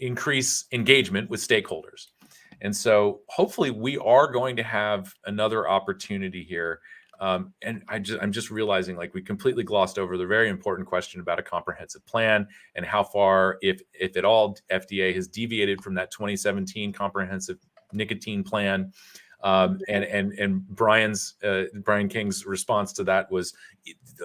Speaker 1: increase engagement with stakeholders. And so hopefully we are going to have another opportunity here. And I'm just realizing, like, we completely glossed over the very important question about a comprehensive plan and how far, if at all, FDA has deviated from that 2017 comprehensive nicotine plan. And Brian King's response to that was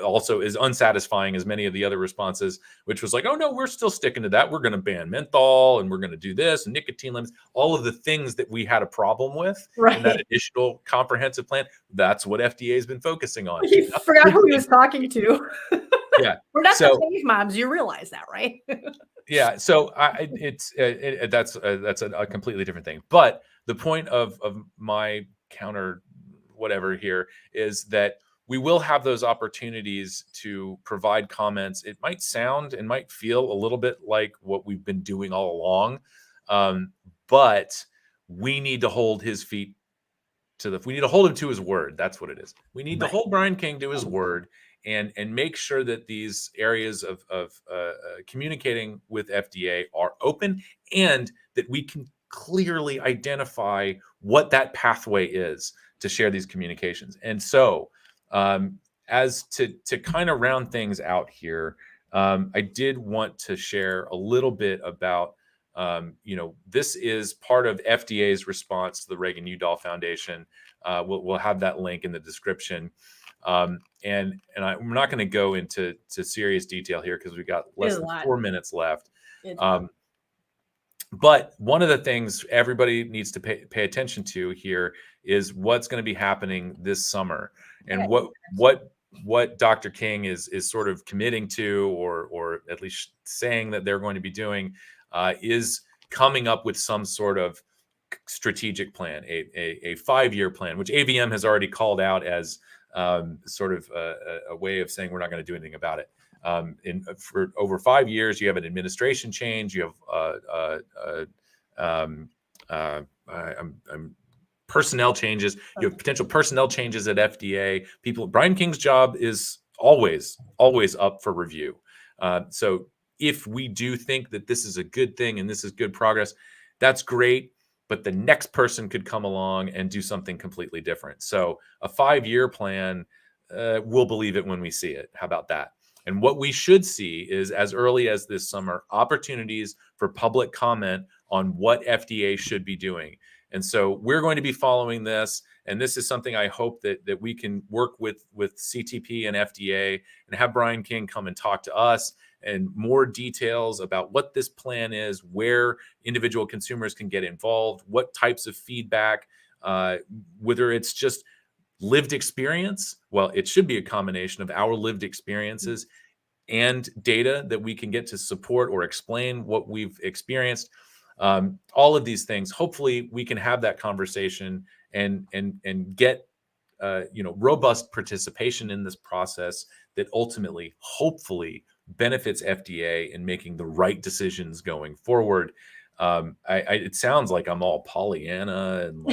Speaker 1: also as unsatisfying as many of the other responses, which was like, oh no, we're still sticking to that. We're going to ban menthol, and we're going to do this, and nicotine limits, all of the things that we had a problem with in that initial comprehensive plan. That's what FDA has been focusing on.
Speaker 2: He forgot who he was talking to.
Speaker 1: Yeah,
Speaker 2: we're not the same moms. You realize that, right?
Speaker 1: Yeah, so that's a completely different thing. But the point of my counter whatever here is that we will have those opportunities to provide comments. It might sound and might feel a little bit like what we've been doing all along, but we need to hold his feet to we need to hold him to his word. That's what it is. We need to hold Brian King to his word and make sure that these areas of communicating with FDA are open, and that we can clearly identify what that pathway is to share these communications. And so as to kind of round things out here, I did want to share a little bit about, this is part of FDA's response to the Reagan-Udall Foundation. We'll have that link in the description. And I'm not going to go into serious detail here because we've got less than 4 minutes left. But one of the things everybody needs to pay attention to here is what's going to be happening this summer, and what Dr. King is sort of committing to, or at least saying that they're going to be doing, is coming up with some sort of strategic plan, a 5-year plan, which AVM has already called out as sort of a way of saying we're not going to do anything about it. For over 5 years, you have an administration change. You have personnel changes. You have potential personnel changes at FDA. Brian King's job is always up for review. So if we do think that this is a good thing and this is good progress, that's great. But the next person could come along and do something completely different. So a 5-year plan, we'll believe it when we see it. How about that? And what we should see is, as early as this summer, opportunities for public comment on what FDA should be doing. And so we're going to be following this. And this is something I hope that we can work with CTP and FDA, and have Brian King come and talk to us, and more details about what this plan is, where individual consumers can get involved, what types of feedback, whether it's just lived experience. Well, it should be a combination of our lived experiences and data that we can get to support or explain what we've experienced. All of these things, hopefully we can have that conversation and get robust participation in this process that ultimately, hopefully, benefits FDA in making the right decisions going forward. It sounds like I'm all Pollyanna and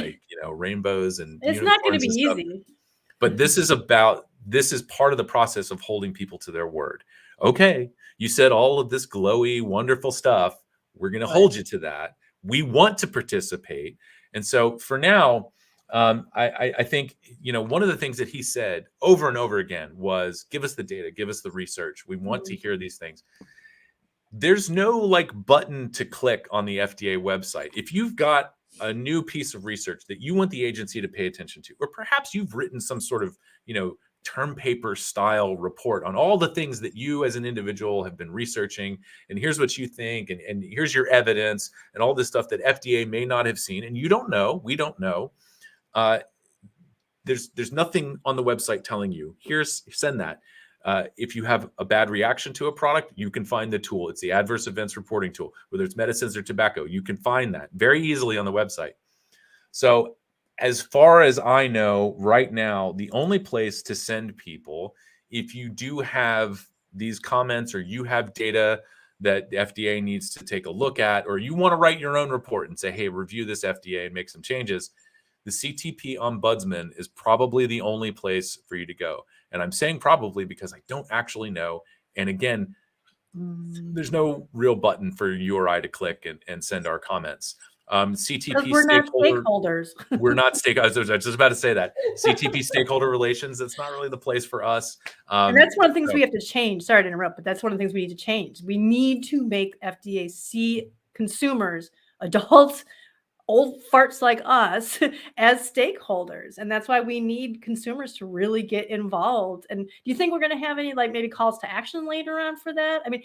Speaker 1: rainbows and
Speaker 2: it's not going to be easy.
Speaker 1: But this is part of the process of holding people to their word. Okay, you said all of this glowy, wonderful stuff. We're going to hold you to that. We want to participate. And so for now, I think, one of the things that he said over and over again was, give us the data, give us the research. We want to hear these things. There's no button to click on the FDA website. If you've got a new piece of research that you want the agency to pay attention to, or perhaps you've written some sort of, term paper style report on all the things that you as an individual have been researching, and here's what you think, and here's your evidence, and all this stuff that FDA may not have seen, and you don't know, we don't know. There's nothing on the website telling you, send that. If you have a bad reaction to a product, you can find the tool. It's the adverse events reporting tool. Whether it's medicines or tobacco, you can find that very easily on the website. So as far as I know right now, the only place to send people, if you do have these comments or you have data that the FDA needs to take a look at, or you want to write your own report and say, hey, review this FDA and make some changes, the CTP Ombudsman is probably the only place for you to go. And I'm saying probably because I don't actually know. And again, there's no real button for you or I to click and send our comments. CTP
Speaker 2: we're not stakeholders.
Speaker 1: We're not stakeholders. I was just about to say that. CTP stakeholder relations, that's not really the place for us.
Speaker 2: And that's one of the things we have to change. Sorry to interrupt, but that's one of the things we need to change. We need to make FDA see consumers, adults, old farts like us as stakeholders. And that's why we need consumers to really get involved. And do you think we're going to have any maybe calls to action later on for that? I mean,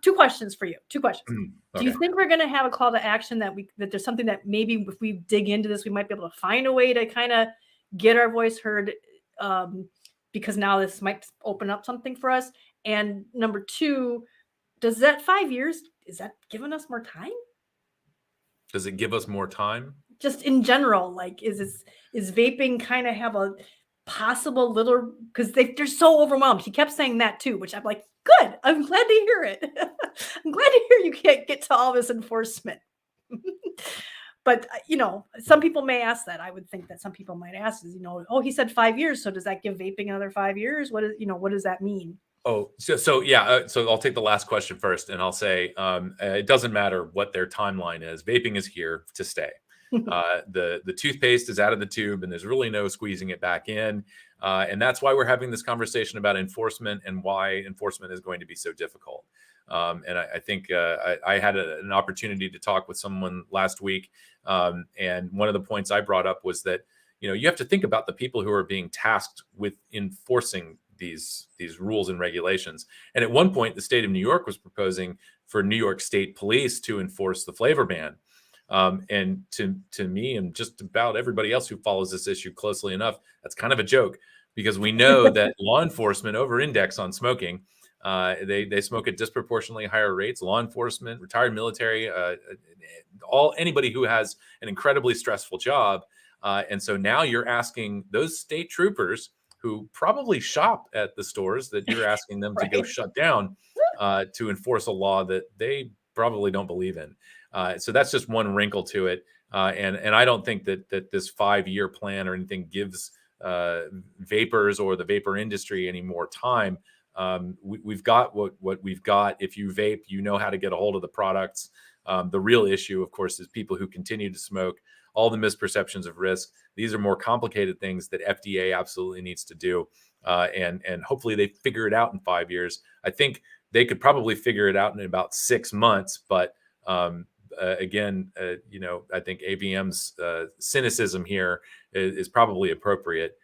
Speaker 2: two questions for you. Two questions. Okay. Do you think we're going to have a call to action that there's something that maybe if we dig into this, we might be able to find a way to kind of get our voice heard, because now this might open up something for us? And number two, does that 5 years, is that giving us more time?
Speaker 1: Does it give us more time?
Speaker 2: Just in general, is vaping kind of have a possible little, because they're so overwhelmed. He kept saying that too, which I'm like, good. I'm glad to hear it. I'm glad to hear you can't get to all this enforcement. But, some people may ask that. I would think that some people might ask is, oh, he said 5 years. So does that give vaping another 5 years? What does that mean?
Speaker 1: Oh, so yeah. So I'll take the last question first, and I'll say it doesn't matter what their timeline is. Vaping is here to stay. The toothpaste is out of the tube, and there's really no squeezing it back in. And that's why we're having this conversation about enforcement and why enforcement is going to be so difficult. And I think I had an opportunity to talk with someone last week, and one of the points I brought up was that you have to think about the people who are being tasked with enforcing these rules and regulations. And at one point, the state of New York was proposing for New York State Police to enforce the flavor ban. And to me and just about everybody else who follows this issue closely enough, that's kind of a joke, because we know that law enforcement over-index on smoking. They smoke at disproportionately higher rates. Law enforcement, retired military, anybody who has an incredibly stressful job. And so now you're asking those state troopers who probably shop at the stores that you're asking them to go shut down to enforce a law that they probably don't believe in. So that's just one wrinkle to it. And I don't think that this 5-year plan or anything gives vapors or the vapor industry any more time. We've got what we've got. If you vape, you know how to get a hold of the products. The real issue, of course, is people who continue to smoke, all the misperceptions of risk. These are more complicated things that FDA absolutely needs to do. And hopefully they figure it out in 5 years. I think they could probably figure it out in about 6 months. But again, I think AVM's cynicism here is probably appropriate.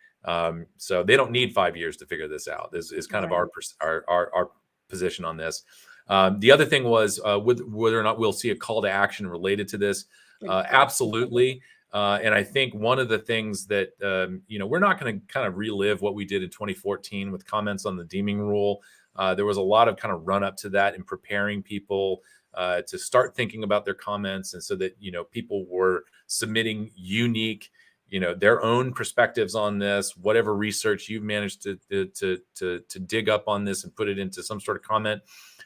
Speaker 1: So they don't need 5 years to figure this out. This is kind of our position on this. The other thing was whether or not we'll see a call to action related to this. Absolutely. And I think one of the things that, we're not going to kind of relive what we did in 2014 with comments on the deeming rule. There was a lot of kind of run up to that in preparing people to start thinking about their comments. And so that, people were submitting unique, their own perspectives on this, whatever research you've managed to dig up on this and put it into some sort of comment.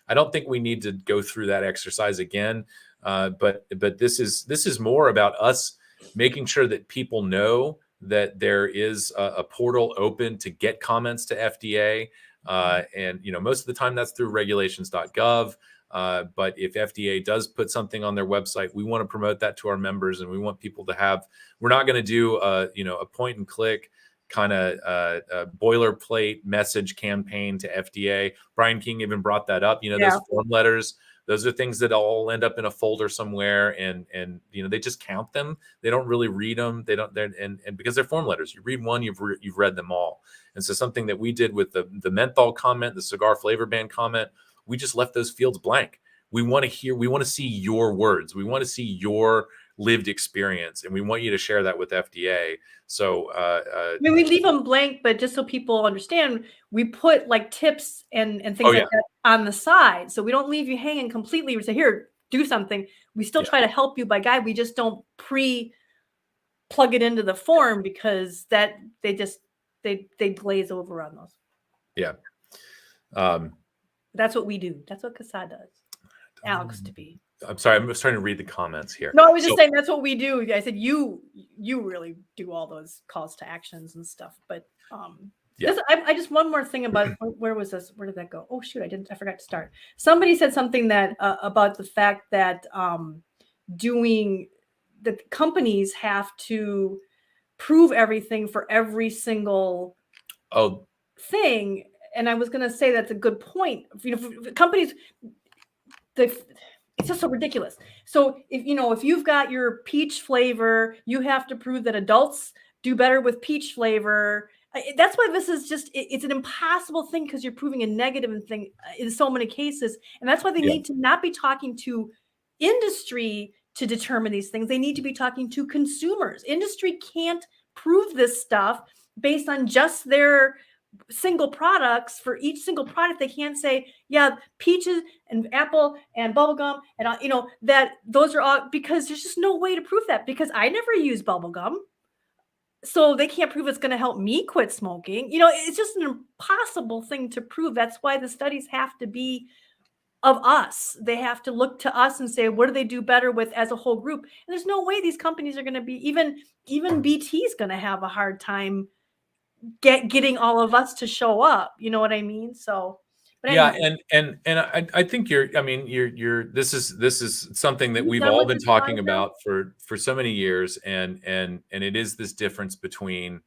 Speaker 1: I don't think we need to go through that exercise again. But this is more about us making sure that people know that there is a portal open to get comments to FDA. And, most of the time that's through regulations.gov. But if FDA does put something on their website, we want to promote that to our members, and we want people to have, we're not going to do a point and click kind of boilerplate message campaign to FDA. Brian King even brought that up, those form letters Those are things that all end up in a folder somewhere, and they just count them. They don't really read them. They don't. And because they're form letters, you read one, you've read them all. And so something that we did with the menthol comment, the cigar flavor ban comment, we just left those fields blank. We want to see your words. We want to see your lived experience, and we want you to share that with FDA. So
Speaker 2: we leave them blank, but just so people understand, we put like tips and things like that on the side. So we don't leave you hanging completely. We say, here, do something. We still try to help you by guide. We just don't plug it into the form, because that they glaze over on those.
Speaker 1: Yeah.
Speaker 2: That's what we do. That's what CASAA does. Alex to be.
Speaker 1: I'm sorry, I'm just trying to read the comments here.
Speaker 2: No, I was just saying that's what we do. I said you really do all those calls to actions and stuff. But I just, one more thing about where was this? Where did that go? Oh shoot, I forgot to start. Somebody said something that about the fact that the companies have to prove everything for every single thing. And I was going to say that's a good point. Companies, it's just so ridiculous. So if you've got your peach flavor, you have to prove that adults do better with peach flavor. That's why this is it's an impossible thing, because you're proving a negative thing in so many cases. And that's why they need to not be talking to industry to determine these things. They need to be talking to consumers. Industry can't prove this stuff based on just their single products. For each single product, they can't say, yeah, peaches and apple and bubblegum and that those are all, because there's just no way to prove that, because I never use bubblegum. So they can't prove it's going to help me quit smoking. It's just an impossible thing to prove. That's why the studies have to be of us. They have to look to us and say, what do they do better with as a whole group? And there's no way these companies are going to be, even BT is going to have a hard time getting all of us to show up. You know what I mean? So, but anyway.
Speaker 1: And I think this is something that we've all been talking about for so many years, and it is this difference between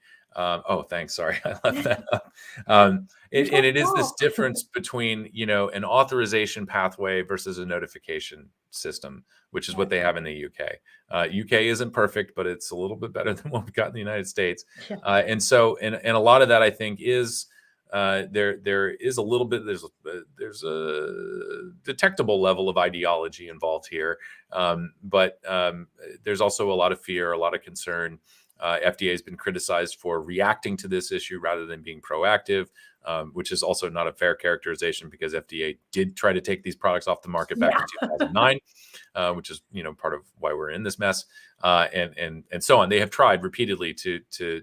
Speaker 1: thanks, sorry, I left that up. And it is this difference between an authorization pathway versus a notification system, which is what they have in the UK. UK isn't perfect, but it's a little bit better than what we've got in the United States. And so, and a lot of that, I think, is there is a little bit, there's a detectable level of ideology involved here, but there's also a lot of fear, a lot of concern. FDA has been criticized for reacting to this issue rather than being proactive, which is also not a fair characterization, because FDA did try to take these products off the market back in 2009, which is part of why we're in this mess, and so on. They have tried repeatedly to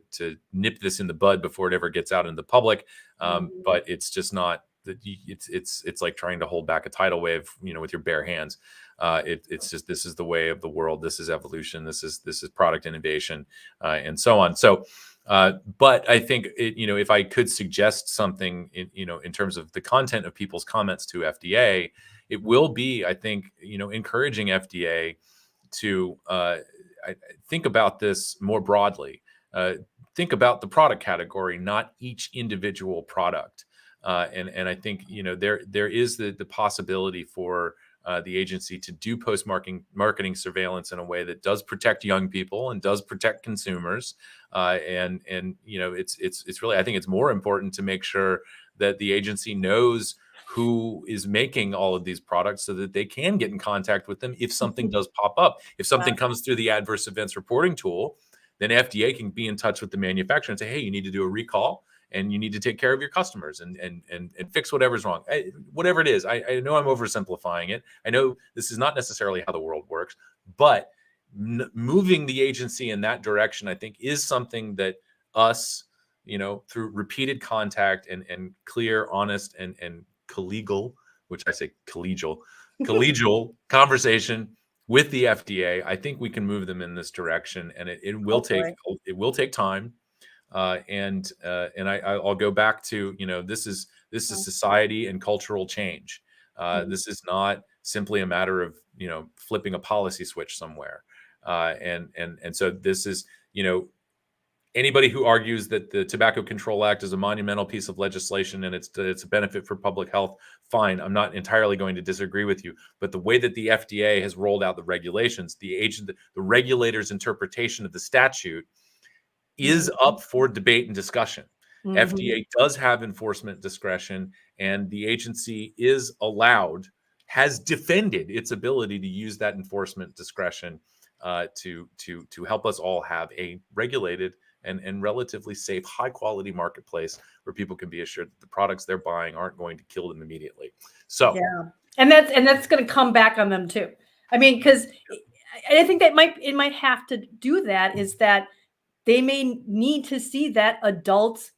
Speaker 1: nip this in the bud before it ever gets out in the public, but it's just not. It's like trying to hold back a tidal wave, with your bare hands. It's just, this is the way of the world. This is evolution. This is product innovation, and so on. So, but I think if I could suggest something, in terms of the content of people's comments to FDA, it will be, I think, encouraging FDA to think about this more broadly. Think about the product category, not each individual product. And I think there is the possibility for the agency to do post-marketing surveillance in a way that does protect young people and does protect consumers. And it's really, I think it's more important to make sure that the agency knows who is making all of these products, so that they can get in contact with them if something does pop up. If something comes through the adverse events reporting tool, then FDA can be in touch with the manufacturer and say, hey, you need to do a recall, and you need to take care of your customers and fix whatever's wrong. Whatever it is, I know I'm oversimplifying it. I know this is not necessarily how the world works, but moving the agency in that direction, I think, is something that us, through repeated contact and clear, honest, and collegial, which I say collegial conversation with the FDA, I think we can move them in this direction, and it will take time. And I'll go back to, this is society and cultural change. This is not simply a matter of, flipping a policy switch somewhere. And so this is, anybody who argues that the Tobacco Control Act is a monumental piece of legislation and it's a benefit for public health, fine. I'm not entirely going to disagree with you. But the way that the FDA has rolled out the regulations, the regulator's interpretation of the statute is up for debate and discussion. FDA does have enforcement discretion, and the agency has defended its ability to use that enforcement discretion to help us all have a regulated and relatively safe, high quality marketplace where people can be assured that the products they're buying aren't going to kill them immediately. So
Speaker 2: yeah, and that's going to come back on them too. I mean, because I think that it might have to do that, is that they may need to see that adult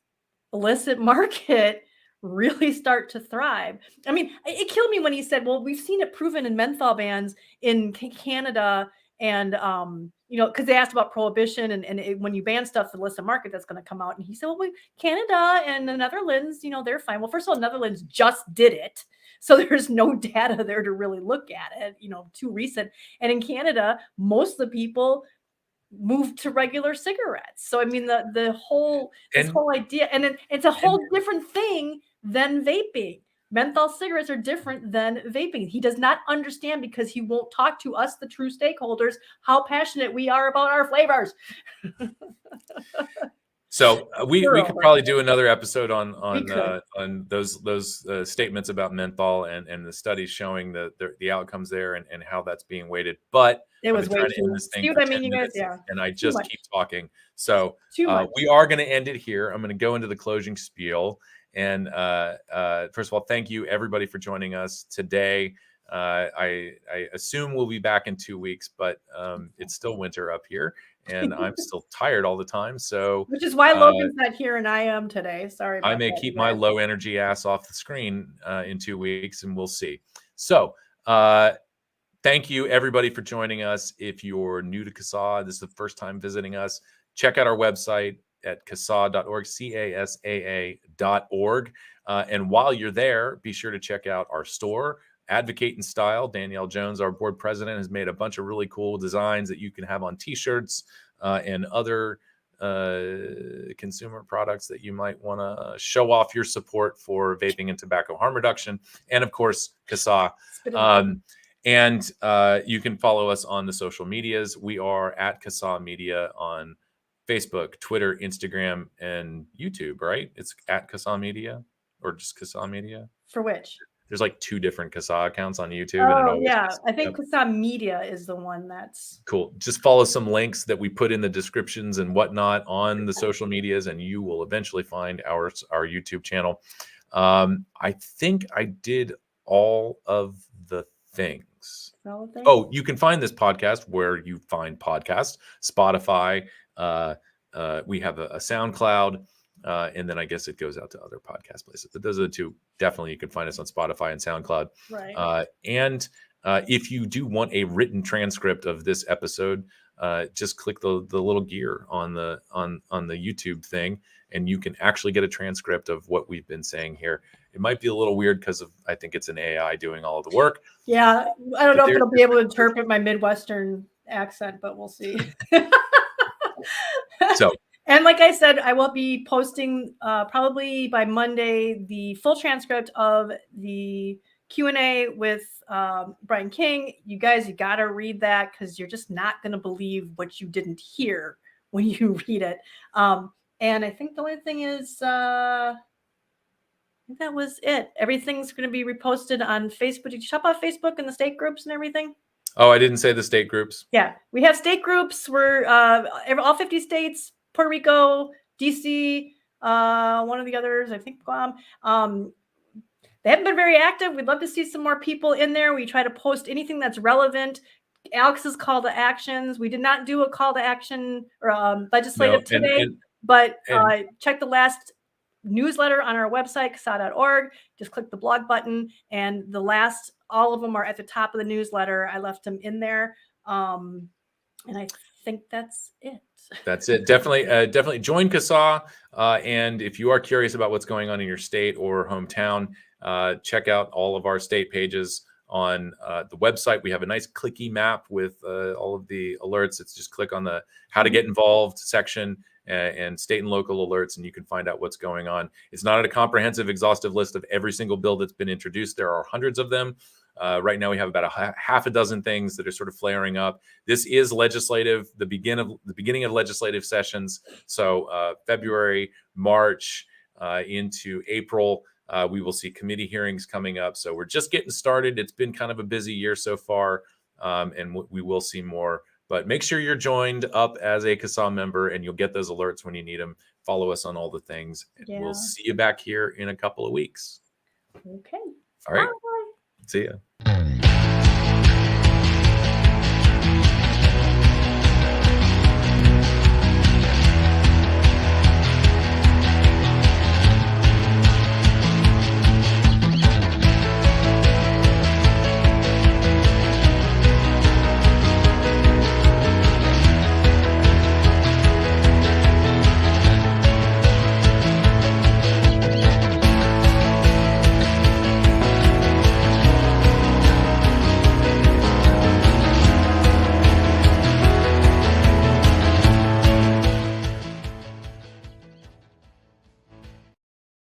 Speaker 2: illicit market really start to thrive. I mean, it killed me when he said, well, we've seen it proven in menthol bans in Canada. And, because they asked about prohibition and when you ban stuff, the illicit market that's going to come out. And he said, well, Canada and the Netherlands, they're fine. Well, first of all, Netherlands just did it. So there's no data there to really look at it, too recent. And in Canada, most of the people moved to regular cigarettes. So I mean, this whole idea, and it's a whole different thing than vaping. Menthol cigarettes are different than vaping. He does not understand, because he won't talk to us, the true stakeholders, how passionate we are about our flavors.
Speaker 1: So we could probably do another episode on those statements about menthol and the studies showing the outcomes there and how that's being weighted. But
Speaker 2: it was way too much. See what I mean, you guys? Yeah.
Speaker 1: And I just keep talking. So we are going to end it here. I'm going to go into the closing spiel. And first of all, thank you everybody for joining us today. I assume we'll be back in 2 weeks, but it's still winter up here. And I'm still tired all the time. So
Speaker 2: which is why Logan's not here and I am today. Sorry about
Speaker 1: I may keep my low energy ass off the screen in 2 weeks, and we'll see. So thank you everybody for joining us. If you're new to CASAA, this is the first time visiting us, check out our website at CASAA.org, CASAA.org. And while you're there, be sure to check out our store, Advocate in Style. Danielle Jones, our board president, has made a bunch of really cool designs that you can have on t-shirts and other consumer products that you might want to show off your support for vaping and tobacco harm reduction. And of course, CASAA. And you can follow us on the social medias. We are at CASAA Media on Facebook, Twitter, Instagram, and YouTube, right? It's at CASAA Media or just CASAA Media?
Speaker 2: For which?
Speaker 1: There's like 2 different CASAA accounts on YouTube.
Speaker 2: Oh, yeah. I think CASAA Media is the one that's
Speaker 1: cool. Just follow some links that we put in the descriptions and whatnot on the social medias, and you will eventually find our YouTube channel. I think I did all of the things. Oh, you can find this podcast where you find podcasts, Spotify. We have a SoundCloud. And then I guess it goes out to other podcast places. But those are the 2. Definitely you can find us on Spotify and SoundCloud.
Speaker 2: Right.
Speaker 1: And if you do want a written transcript of this episode, just click the little gear on the YouTube thing, and you can actually get a transcript of what we've been saying here. It might be a little weird because I think it's an AI doing all of the work.
Speaker 2: Yeah. I don't know if it'll be able to interpret my Midwestern accent, but we'll see.
Speaker 1: So.
Speaker 2: And like I said, I will be posting probably by Monday the full transcript of the Q&A with Brian King. You guys, you got to read that, because you're just not going to believe what you didn't hear when you read it. And I think the only thing is, I think that was it. Everything's going to be reposted on Facebook. Did you shop off Facebook and the state groups and everything?
Speaker 1: Oh, I didn't say the state groups.
Speaker 2: Yeah, we have state groups. We're all 50 states. Puerto Rico, DC, one of the others, I think Guam. They haven't been very active. We'd love to see some more people in there. We try to post anything that's relevant. Alex's call to actions. We did not do a call to action or legislative today, but check the last newsletter on our website, CASAA.org. Just click the blog button, and all of them are at the top of the newsletter. I left them in there. And I think that's it.
Speaker 1: That's it. Definitely join CASAA. And if you are curious about what's going on in your state or hometown, check out all of our state pages on the website. We have a nice clicky map with all of the alerts. It's just click on the how to get involved section and state and local alerts, and you can find out what's going on. It's not a comprehensive, exhaustive list of every single bill that's been introduced. There are hundreds of them. Right now, we have about half a dozen things that are sort of flaring up. This is legislative, the beginning of legislative sessions. So February, March into April, we will see committee hearings coming up. So we're just getting started. It's been kind of a busy year so far, and we will see more. But make sure you're joined up as a CASAA member, and you'll get those alerts when you need them. Follow us on all the things. Yeah. We'll see you back here in a couple of weeks.
Speaker 2: Okay.
Speaker 1: All right. Bye. See ya.